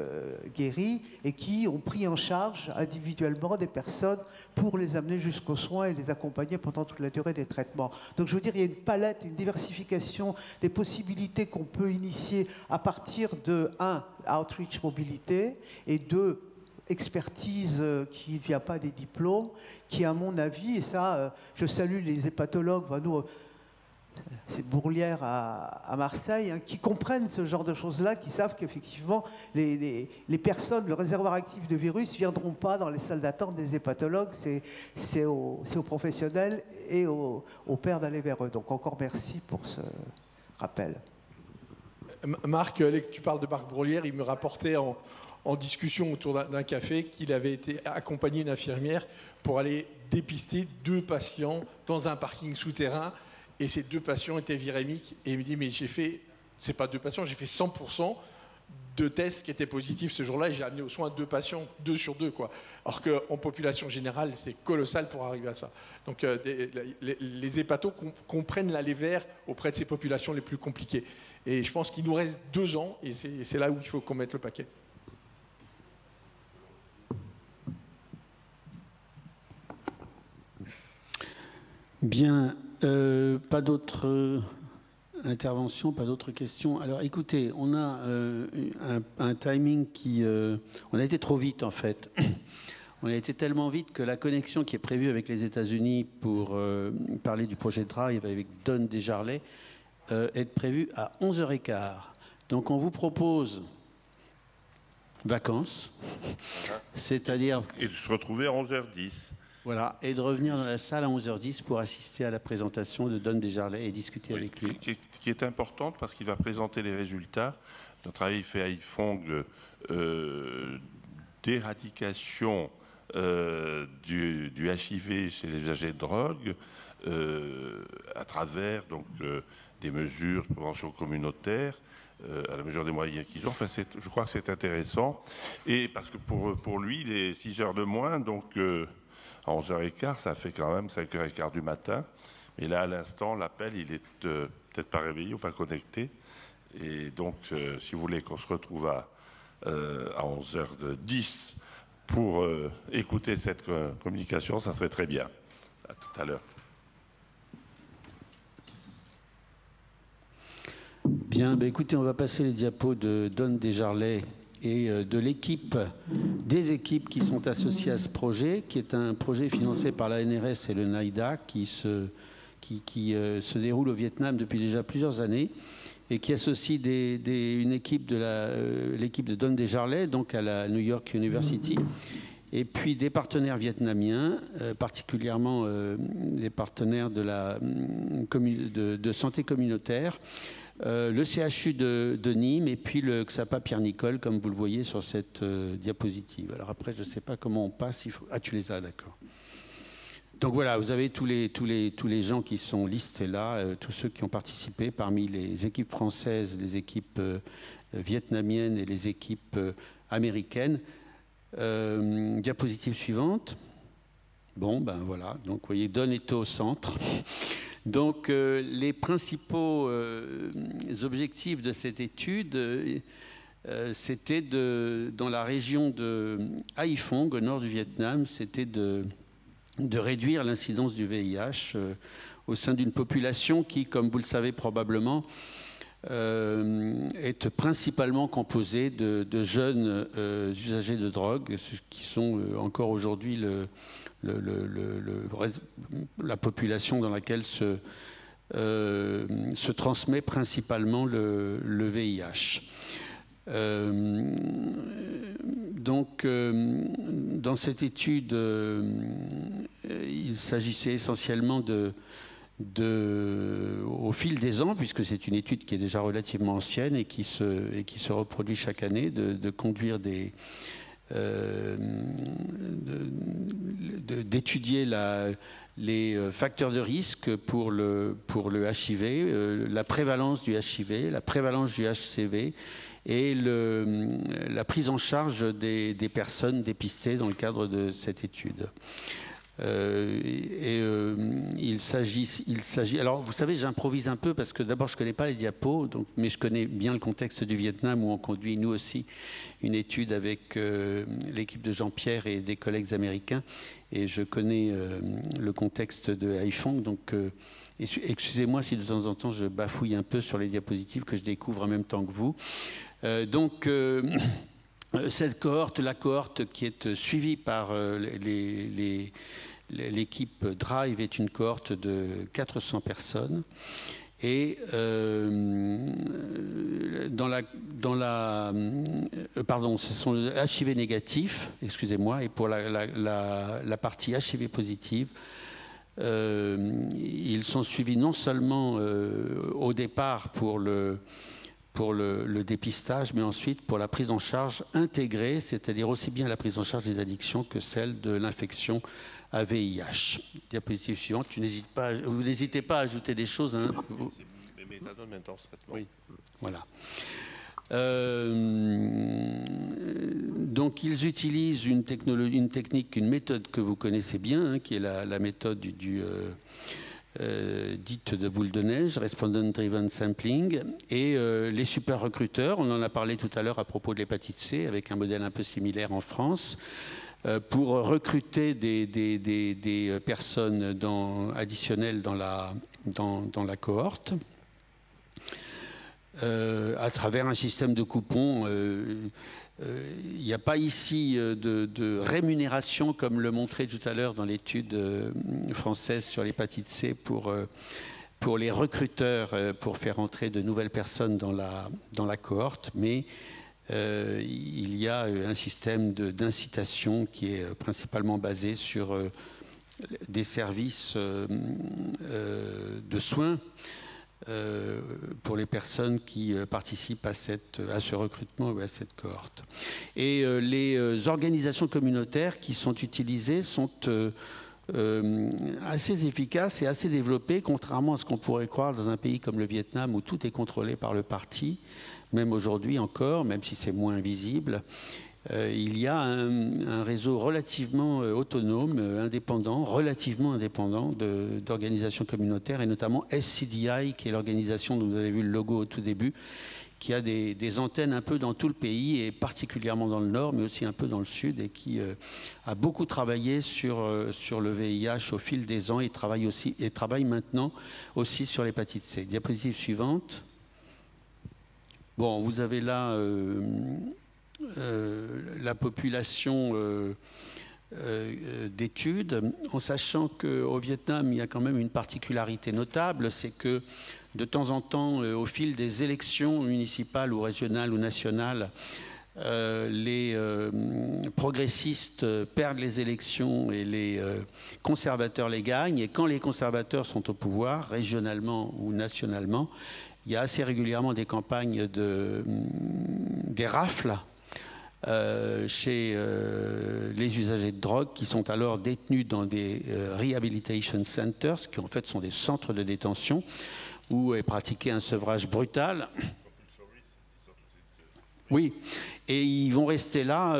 guéris et qui ont pris en charge individuellement des personnes pour les amener jusqu'aux soins et les accompagner pendant toute la durée des traitements. Donc, je veux dire, il y a une palette, une diversification des possibilités qu'on peut initier à partir de, 1, outreach mobilité, et 2, expertise qui ne vient pas des diplômes, qui, à mon avis, et ça, je salue les hépatologues, nous... ces bourlières à Marseille, hein, qui comprennent ce genre de choses-là, qui savent qu'effectivement, les personnes, le réservoir actif de virus ne viendront pas dans les salles d'attente des hépatologues, c'est aux professionnels et aux pairs d'aller vers eux. Donc encore merci pour ce rappel. Marc, tu parles de Marc Brolière, il me rapportait en discussion autour d'un café qu'il avait été accompagné d'une infirmière pour aller dépister 2 patients dans un parking souterrain. Et ces 2 patients étaient virémiques. Et il me dit, mais j'ai fait, c'est pas 2 patients, j'ai fait 100% de tests qui étaient positifs ce jour-là. Et j'ai amené aux soins 2 patients, 2 sur 2, quoi. Alors qu'en population générale, c'est colossal pour arriver à ça. Donc les hépatos comprennent l'aller vers auprès de ces populations les plus compliquées. Et je pense qu'il nous reste 2 ans, et c'est là où il faut qu'on mette le paquet. Bien, pas d'autres interventions, pas d'autres questions. Alors écoutez, on a un timing qui... on a été trop vite en fait. On a été tellement vite que la connexion qui est prévue avec les États-Unis pour parler du projet Drive avec Don Desjarlais est prévue à 11h15. Donc on vous propose vacances, c'est-à-dire... Et de se retrouver à 11h10. Voilà, et de revenir dans la salle à 11h10 pour assister à la présentation de Don Desjarlais et discuter avec lui. Qui est importante parce qu'il va présenter les résultats d'un travail fait à IFONG d'éradication du HIV chez les usagers de drogue à travers donc, des mesures de prévention communautaire à la mesure des moyens qu'ils ont. Enfin, je crois que c'est intéressant. Et parce que pour lui, il est 6 heures de moins, donc... à 11h15, ça fait quand même 5h15 du matin. Et là, à l'instant, l'appel, il est peut-être pas réveillé ou pas connecté. Et donc, si vous voulez qu'on se retrouve à 11h10 pour écouter cette communication, ça serait très bien. À tout à l'heure. Bien, ben écoutez, on va passer les diapos de Don Desjarlais et de des équipes qui sont associées à ce projet, qui est un projet financé par la NRS et le NIDA, qui se déroule au Vietnam depuis déjà plusieurs années, et qui associe une équipe l'équipe de Don Desjarlais, donc à la New York University, et puis des partenaires vietnamiens, particulièrement les partenaires de santé communautaire, le CHU de Nîmes et puis le XAPA Pierre-Nicole, comme vous le voyez sur cette diapositive. Alors après, je ne sais pas comment on passe. Ah, tu les as, d'accord. Donc voilà, vous avez tous les gens qui sont listés là, tous ceux qui ont participé parmi les équipes françaises, les équipes vietnamiennes et les équipes américaines. Diapositive suivante. Bon, ben voilà. Donc vous voyez, Don est au centre. Donc, les principaux objectifs de cette étude, c'était dans la région de Haiphong, au nord du Vietnam, c'était de réduire l'incidence du VIH au sein d'une population qui, comme vous le savez probablement, est principalement composée de jeunes usagers de drogue, qui sont encore aujourd'hui la population dans laquelle se transmet principalement le VIH. Donc, dans cette étude, il s'agissait essentiellement au fil des ans, puisque c'est une étude qui est déjà relativement ancienne et qui se reproduit chaque année, de conduire d'étudier les facteurs de risque pour le HIV, la prévalence du HIV, la prévalence du HCV et la prise en charge des personnes dépistées dans le cadre de cette étude. Il s'agit. Alors, vous savez, j'improvise un peu parce que d'abord, je ne connais pas les diapos, mais je connais bien le contexte du Vietnam où on conduit, nous aussi, une étude avec l'équipe de Jean-Pierre et des collègues américains. Et je connais le contexte de Haiphong. Donc, excusez-moi si de temps en temps, je bafouille un peu sur les diapositives que je découvre en même temps que vous. Cette cohorte, la cohorte qui est suivie par l'équipe Drive, est une cohorte de 400 personnes Et pardon, ce sont les HIV négatifs, excusez-moi, et pour la partie HIV positive, ils sont suivis non seulement au départ pour le dépistage, mais ensuite pour la prise en charge intégrée, c'est-à-dire aussi bien la prise en charge des addictions que celle de l'infection à VIH. Diapositive suivante, vous n'hésitez pas à ajouter des choses. Hein. Méthadone intense traitement. Oui, voilà. Donc ils utilisent une technique, une méthode que vous connaissez bien, hein, qui est la méthode dite de boule de neige, Respondent Driven Sampling, et les super recruteurs, on en a parlé tout à l'heure à propos de l'hépatite C, avec un modèle un peu similaire en France, pour recruter des personnes additionnelles dans la cohorte, à travers un système de coupons. Il n'y a pas ici de rémunération, comme le montrait tout à l'heure dans l'étude française sur l'hépatite C, pour les recruteurs, pour faire entrer de nouvelles personnes dans la cohorte, mais il y a un système d'incitation qui est principalement basé sur des services de soins pour les personnes qui participent à ce recrutement ou à cette cohorte. Et les organisations communautaires qui sont utilisées sont assez efficaces et assez développées, contrairement à ce qu'on pourrait croire dans un pays comme le Vietnam où tout est contrôlé par le parti, même aujourd'hui encore, même si c'est moins visible. Il y a un réseau relativement autonome, relativement indépendant d'organisations communautaires, et notamment SCDI, qui est l'organisation dont vous avez vu le logo au tout début, qui a des antennes un peu dans tout le pays, et particulièrement dans le nord, mais aussi un peu dans le sud, et qui a beaucoup travaillé sur le VIH au fil des ans, et travaille maintenant aussi sur l'hépatite C. Diapositive suivante. Bon, vous avez là la population d'études, en sachant qu'au Vietnam, il y a quand même une particularité notable, c'est que de temps en temps, au fil des élections municipales ou régionales ou nationales, les progressistes perdent les élections et les conservateurs les gagnent. Et quand les conservateurs sont au pouvoir, régionalement ou nationalement, il y a assez régulièrement des campagnes des rafles chez les usagers de drogue, qui sont alors détenus dans des rehabilitation centers, qui en fait sont des centres de détention où est pratiqué un sevrage brutal. Oui, et ils vont rester là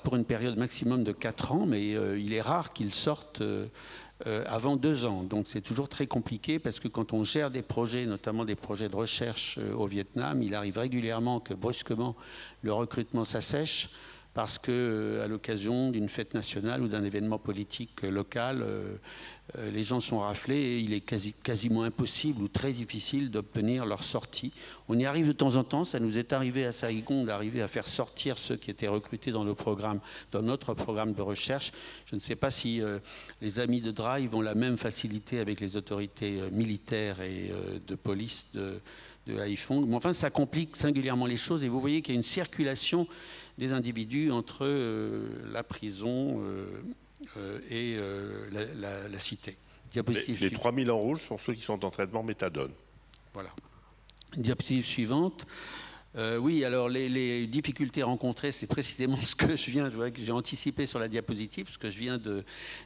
pour une période maximum de 4 ans, mais il est rare qu'ils sortent avant 2 ans. Donc c'est toujours très compliqué, parce que quand on gère des projets, notamment des projets de recherche au Vietnam, il arrive régulièrement que brusquement le recrutement s'assèche, parce que à l'occasion d'une fête nationale ou d'un événement politique local, les gens sont raflés et il est quasiment impossible ou très difficile d'obtenir leur sortie. On y arrive de temps en temps, ça nous est arrivé à Saigon d'arriver à faire sortir ceux qui étaient recrutés dans notre programme de recherche. Je ne sais pas si les amis de Drive ont la même facilité avec les autorités militaires et de police de Haiphong. Mais enfin, ça complique singulièrement les choses, et vous voyez qu'il y a une circulation des individus entre la prison et la cité. Diapositive les 3000 en rouge sont ceux qui sont en traitement méthadone. Voilà. Diapositive suivante. Oui, alors les difficultés rencontrées, c'est précisément ce que j'ai anticipé sur la diapositive, ce que je viens de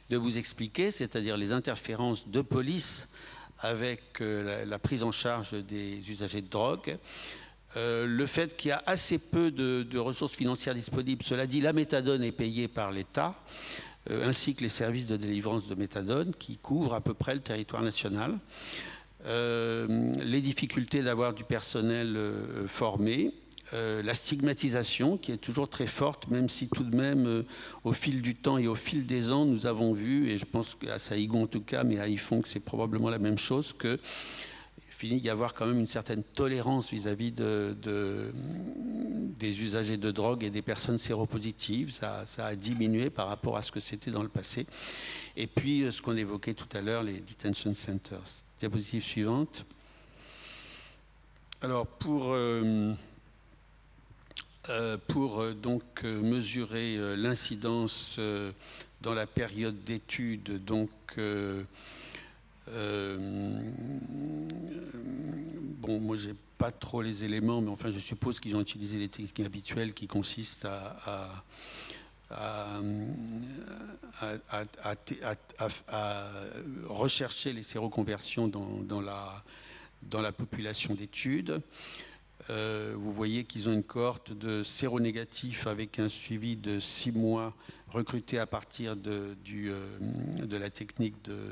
vous expliquer, c'est-à-dire les interférences de police avec la prise en charge des usagers de drogue. Le fait qu'il y a assez peu de ressources financières disponibles, cela dit, la méthadone est payée par l'État, ainsi que les services de délivrance de méthadone qui couvrent à peu près le territoire national. Les difficultés d'avoir du personnel formé, la stigmatisation qui est toujours très forte, même si tout de même, au fil du temps et au fil des ans, nous avons vu, et je pense qu'à Saigon en tout cas, mais à Haiphong c'est probablement la même chose, que finit d'y avoir quand même une certaine tolérance vis-à-vis des usagers de drogue et des personnes séropositives. Ça a diminué par rapport à ce que c'était dans le passé. Et puis, ce qu'on évoquait tout à l'heure, les detention centers. Diapositive suivante. Alors, pour donc mesurer l'incidence dans la période d'étude, donc bon, moi j'ai pas trop les éléments, mais enfin je suppose qu'ils ont utilisé les techniques habituelles qui consistent à rechercher les séroconversions dans la population d'études. Vous voyez qu'ils ont une cohorte de séronégatifs avec un suivi de 6 mois recrutés à partir de la technique de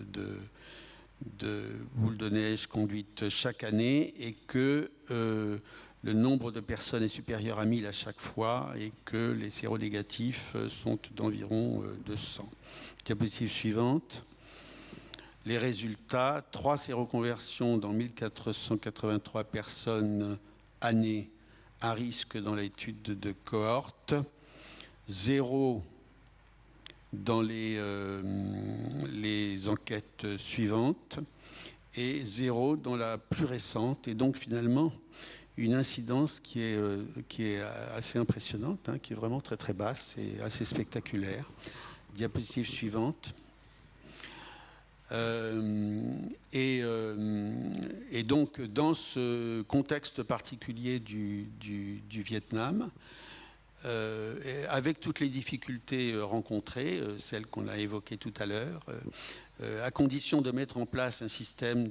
boule de neige conduite chaque année, et que le nombre de personnes est supérieur à 1000 à chaque fois et que les séronégatifs sont d'environ 200. Diapositive suivante. Les résultats, 3 séroconversions dans 1483 personnes années à risque dans l'étude de cohorte, 0 dans les enquêtes suivantes et 0 dans la plus récente, et donc finalement une incidence qui est assez impressionnante, hein, qui est vraiment très très basse et assez spectaculaire. Diapositive suivante. Et donc, dans ce contexte particulier du Vietnam, avec toutes les difficultés rencontrées, celles qu'on a évoquées tout à l'heure, à condition de mettre en place un système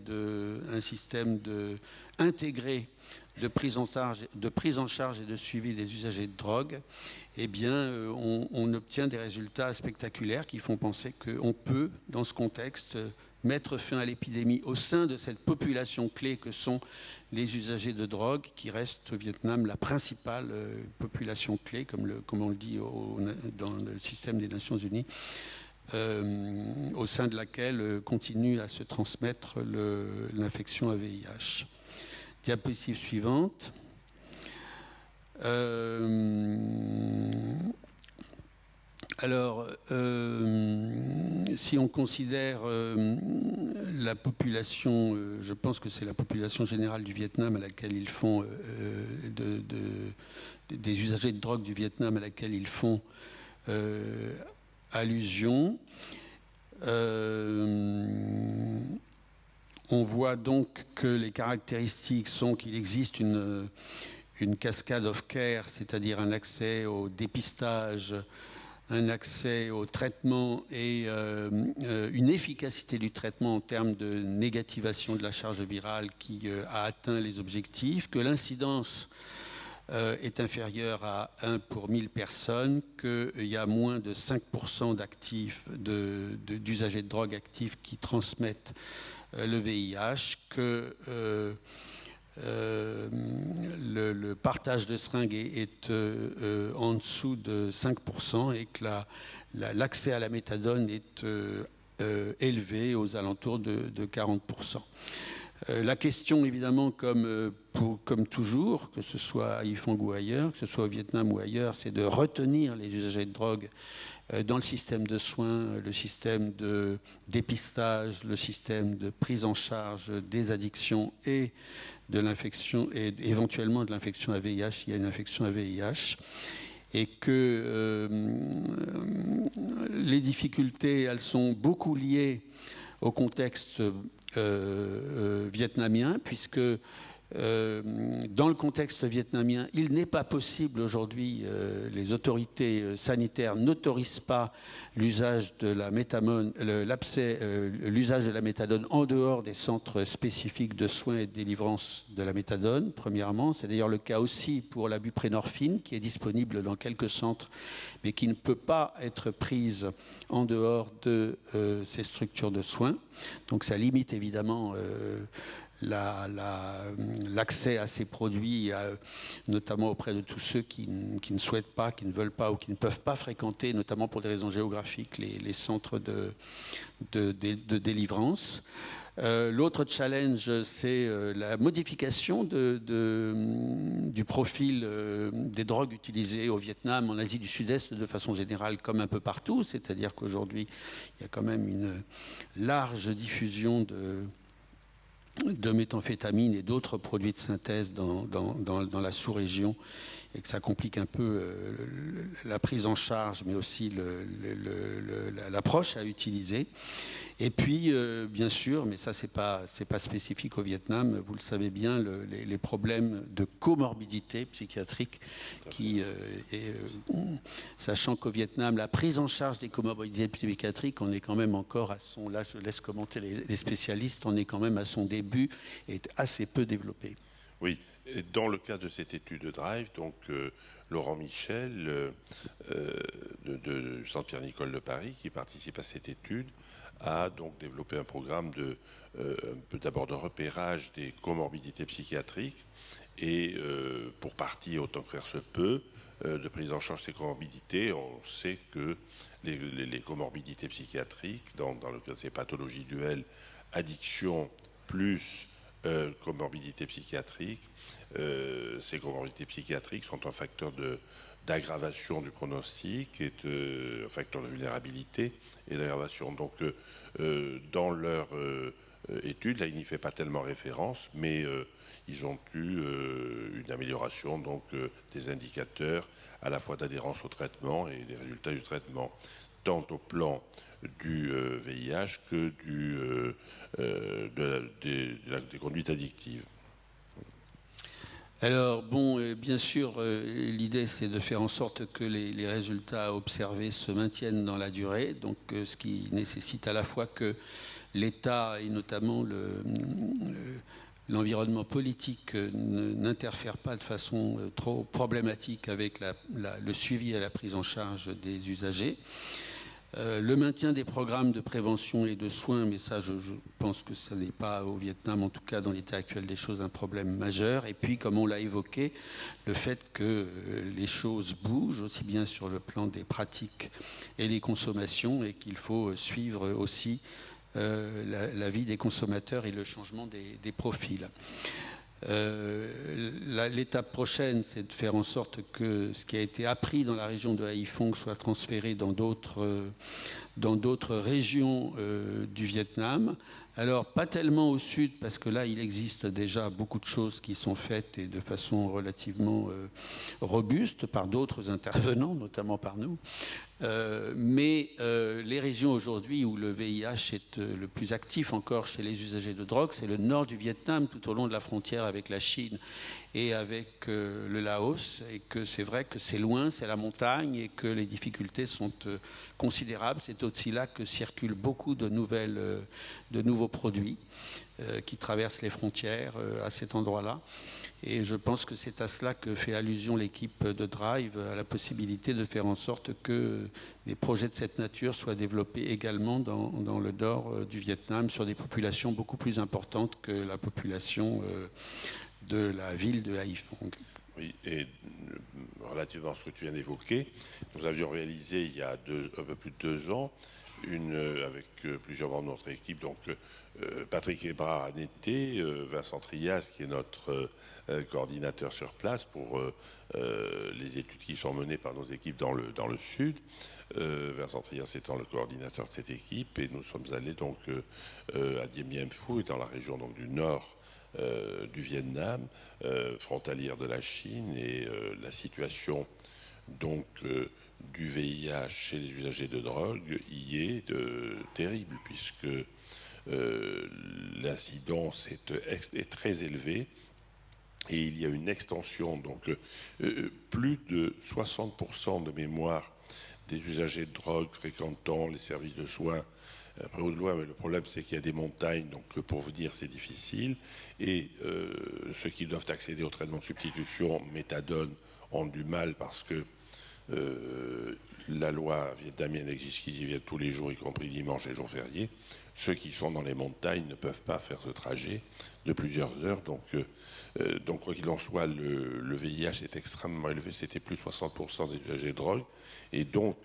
intégré de prise en charge et de suivi des usagers de drogue, eh bien, on obtient des résultats spectaculaires qui font penser qu'on peut, dans ce contexte, mettre fin à l'épidémie au sein de cette population clé que sont les usagers de drogue, qui restent au Vietnam la principale population clé, comme on le dit dans le système des Nations Unies, au sein de laquelle continue à se transmettre l'infection à VIH. Diapositive suivante. Alors, si on considère la population, je pense que c'est la population générale du Vietnam à laquelle ils font, des usagers de drogue du Vietnam à laquelle ils font allusion. On voit donc que les caractéristiques sont qu'il existe une cascade of care, c'est-à-dire un accès au dépistage, un accès au traitement et une efficacité du traitement en termes de négativation de la charge virale qui a atteint les objectifs, que l'incidence est inférieure à 1 pour 1000 personnes, qu'il y a moins de 5% d'usagers de drogue actifs qui transmettent le VIH, que le partage de seringues est en dessous de 5% et que l'accès à la méthadone est élevé aux alentours de 40%. La question, évidemment, comme toujours, que ce soit à Yifong ou ailleurs, que ce soit au Vietnam ou ailleurs, c'est de retenir les usagers de drogue dans le système de soins, le système de dépistage, le système de prise en charge des addictions et de l'infection, et éventuellement de l'infection à VIH, il y a une infection à VIH, et que les difficultés, elles sont beaucoup liées au contexte vietnamien, puisque dans le contexte vietnamien, il n'est pas possible aujourd'hui, les autorités sanitaires n'autorisent pas l'usage de la méthadone, l'usage de la méthadone en dehors des centres spécifiques de soins et de délivrance de la méthadone, premièrement. C'est d'ailleurs le cas aussi pour la buprenorphine, qui est disponible dans quelques centres, mais qui ne peut pas être prise en dehors de ces structures de soins. Donc ça limite évidemment l'accès à ces produits, notamment auprès de tous ceux qui ne souhaitent pas, qui ne veulent pas ou qui ne peuvent pas fréquenter, notamment pour des raisons géographiques, les centres de délivrance. L'autre challenge, c'est la modification du profil des drogues utilisées au Vietnam, en Asie du Sud-Est, de façon générale, comme un peu partout. C'est-à-dire qu'aujourd'hui, il y a quand même une large diffusion de méthamphétamine et d'autres produits de synthèse dans la sous-région, et que ça complique un peu la prise en charge, mais aussi l'approche à utiliser. Et puis, bien sûr, mais ça, c'est pas spécifique au Vietnam, vous le savez bien, les problèmes de comorbidité psychiatrique, sachant qu'au Vietnam, la prise en charge des comorbidités psychiatriques, on est quand même encore à son, là je laisse commenter les spécialistes, on est quand même à son début et est assez peu développé. Oui, et dans le cas de cette étude de DRIVE, donc Laurent Michel de Centre Pierre-Nicole de Paris, qui participe à cette étude, a donc développé un programme d'abord de repérage des comorbidités psychiatriques et pour partie, autant que faire se peut, de prise en charge de ces comorbidités. On sait que les comorbidités psychiatriques, dans le cas de ces pathologies duelles, addiction plus comorbidités psychiatriques, ces comorbidités psychiatriques sont un facteur d'aggravation du pronostic et un facteur de vulnérabilité et d'aggravation. Donc, dans leur étude, là, il n'y fait pas tellement référence, mais ils ont eu une amélioration donc, des indicateurs à la fois d'adhérence au traitement et des résultats du traitement, tant au plan du VIH que des conduites addictives. Alors, bon, bien sûr, l'idée, c'est de faire en sorte que les résultats observés se maintiennent dans la durée, donc ce qui nécessite à la fois que l'État et notamment l'environnement politique n'interfère pas de façon trop problématique avec le suivi et la prise en charge des usagers. Le maintien des programmes de prévention et de soins, mais ça je pense que ça n'est pas au Vietnam, en tout cas dans l'état actuel des choses, un problème majeur. Et puis, comme on l'a évoqué, le fait que les choses bougent, aussi bien sur le plan des pratiques et les consommations, et qu'il faut suivre aussi la vie des consommateurs et le changement des profils. L'étape prochaine, c'est de faire en sorte que ce qui a été appris dans la région de Haiphong soit transféré dans d'autres régions du Vietnam. Alors, pas tellement au sud, parce que là, il existe déjà beaucoup de choses qui sont faites et de façon relativement robuste par d'autres intervenants, notamment par nous. Mais les régions aujourd'hui où le VIH est le plus actif encore chez les usagers de drogue, c'est le nord du Vietnam, tout au long de la frontière avec la Chine et avec le Laos, et que c'est vrai que c'est loin, c'est la montagne, et que les difficultés sont considérables. C'est aussi là que circulent beaucoup de nouveaux produits qui traversent les frontières à cet endroit-là. Et je pense que c'est à cela que fait allusion l'équipe de DRIVE, à la possibilité de faire en sorte que des projets de cette nature soient développés également dans le nord du Vietnam, sur des populations beaucoup plus importantes que la population de la ville de Haiphong. Oui, et relativement à ce que tu viens d'évoquer, nous avions réalisé il y a un peu plus de 2 ans, avec plusieurs membres de notre équipe, donc Patrick Ebrard à Nété, Vincent Trias qui est notre coordinateur sur place pour les études qui sont menées par nos équipes dans le sud. Vincent Trias étant le coordinateur de cette équipe, et nous sommes allés donc à Dien Bien Phu, dans la région donc, du nord du Vietnam, frontalière de la Chine, et la situation donc du VIH chez les usagers de drogue y est terrible, puisque l'incidence est très élevée, et il y a une extension, donc plus de 60% de mémoire des usagers de drogue fréquentant les services de soins après au-delà, mais le problème c'est qu'il y a des montagnes, donc pour venir c'est difficile, et ceux qui doivent accéder au traitement de substitution méthadone ont du mal parce que la loi vietnamienne exige qu'ils y viennent tous les jours, y compris dimanche et jours fériés. Ceux qui sont dans les montagnes ne peuvent pas faire ce trajet de plusieurs heures. Donc quoi qu'il en soit, le VIH est extrêmement élevé. C'était plus de 60% des usagers de drogue. Et donc,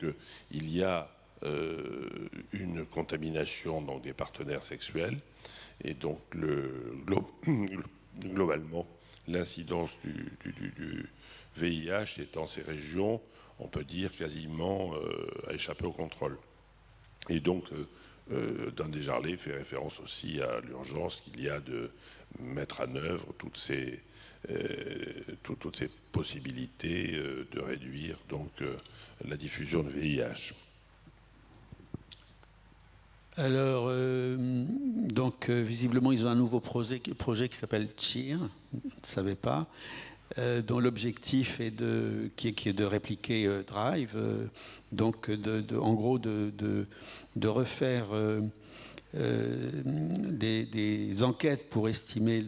il y a une contamination donc, des partenaires sexuels. Et donc, globalement, l'incidence du VIH est dans ces régions, on peut dire quasiment, a échappé au contrôle. Et donc, Don Desjarlais fait référence aussi à l'urgence qu'il y a de mettre en œuvre toutes ces possibilités de réduire donc, la diffusion de VIH. Alors, visiblement, ils ont un nouveau projet qui s'appelle CHEER, je ne savais pas, dont l'objectif est qui est de répliquer Drive, en gros de refaire des enquêtes pour estimer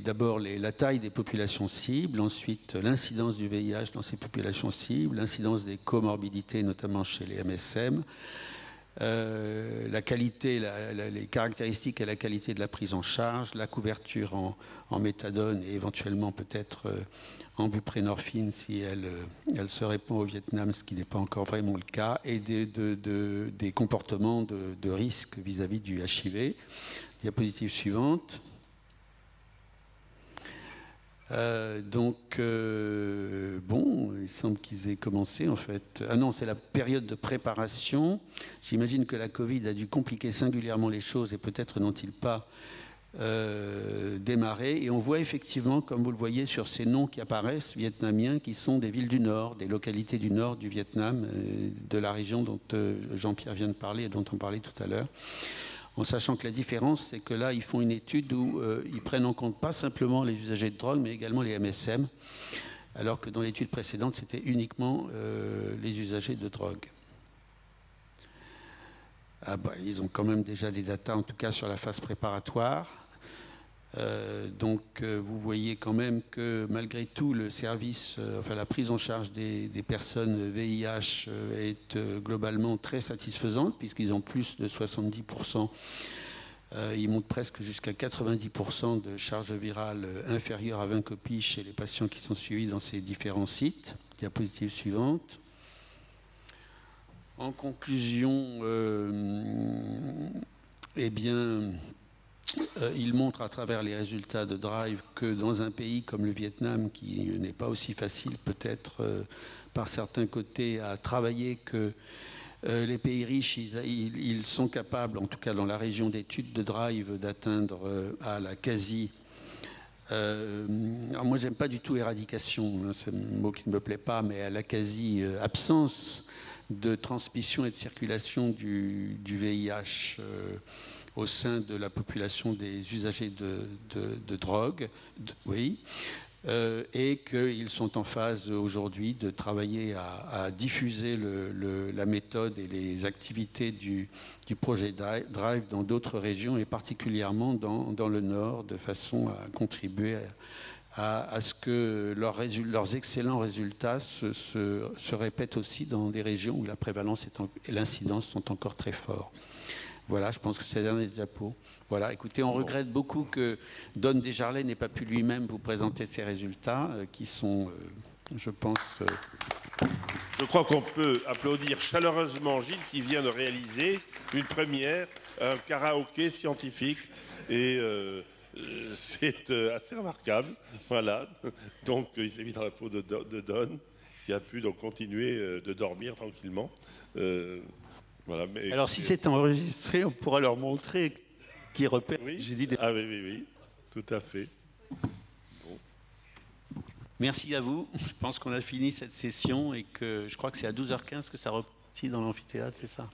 d'abord la taille des populations cibles, ensuite l'incidence du VIH dans ces populations cibles, l'incidence des comorbidités, notamment chez les MSM, la qualité, les caractéristiques et la qualité de la prise en charge, la couverture en méthadone et éventuellement peut-être en buprenorphine si elle se répand au Vietnam, ce qui n'est pas encore vraiment le cas, et des comportements de risque vis-à-vis du HIV. Diapositive suivante. Il semble qu'ils aient commencé en fait. Ah non, c'est la période de préparation. J'imagine que la Covid a dû compliquer singulièrement les choses et peut-être n'ont-ils pas démarré. Et on voit effectivement, comme vous le voyez sur ces noms qui apparaissent, vietnamiens, qui sont des villes du nord, des localités du nord du Vietnam, de la région dont Jean-Pierre vient de parler et dont on parlait tout à l'heure. En sachant que la différence, c'est que là, ils font une étude où ils prennent en compte pas simplement les usagers de drogue, mais également les MSM, alors que dans l'étude précédente, c'était uniquement les usagers de drogue. Ils ont quand même déjà des datas, en tout cas sur la phase préparatoire. Vous voyez quand même que malgré tout, le service, la prise en charge des personnes VIH est globalement très satisfaisante, puisqu'ils ont plus de 70%, ils montent presque jusqu'à 90% de charge virale inférieure à 20 copies chez les patients qui sont suivis dans ces différents sites. Diapositive suivante. En conclusion, il montre à travers les résultats de Drive que dans un pays comme le Vietnam, qui n'est pas aussi facile peut-être par certains côtés à travailler que les pays riches, ils sont capables, en tout cas dans la région d'études de Drive, d'atteindre à la quasi... alors moi, j'aime pas du tout éradication, c'est un mot qui ne me plaît pas, mais à la quasi-absence de transmission et de circulation du VIH au sein de la population des usagers de drogue, et qu'ils sont en phase aujourd'hui de travailler à diffuser la méthode et les activités du projet Drive dans d'autres régions, et particulièrement dans le Nord, de façon à contribuer à ce que leurs excellents résultats se répètent aussi dans des régions où la prévalence et l'incidence sont encore très forts. Voilà, je pense que c'est la dernière diapo. Voilà, écoutez, on regrette beaucoup que Don Desjarlais n'ait pas pu lui-même vous présenter ces résultats qui sont, je pense... Je crois qu'on peut applaudir chaleureusement Gilles qui vient de réaliser une première, un karaoké scientifique. Et c'est assez remarquable. Voilà. Donc, il s'est mis dans la peau de Don, qui a pu donc continuer de dormir tranquillement. Voilà, mais, alors, si c'est enregistré, on pourra leur montrer qui repère. Oui. J'ai dit Ah oui, tout à fait. Bon. Merci à vous. Je pense qu'on a fini cette session et que je crois que c'est à 12h15 que ça repartit dans l'amphithéâtre, c'est ça?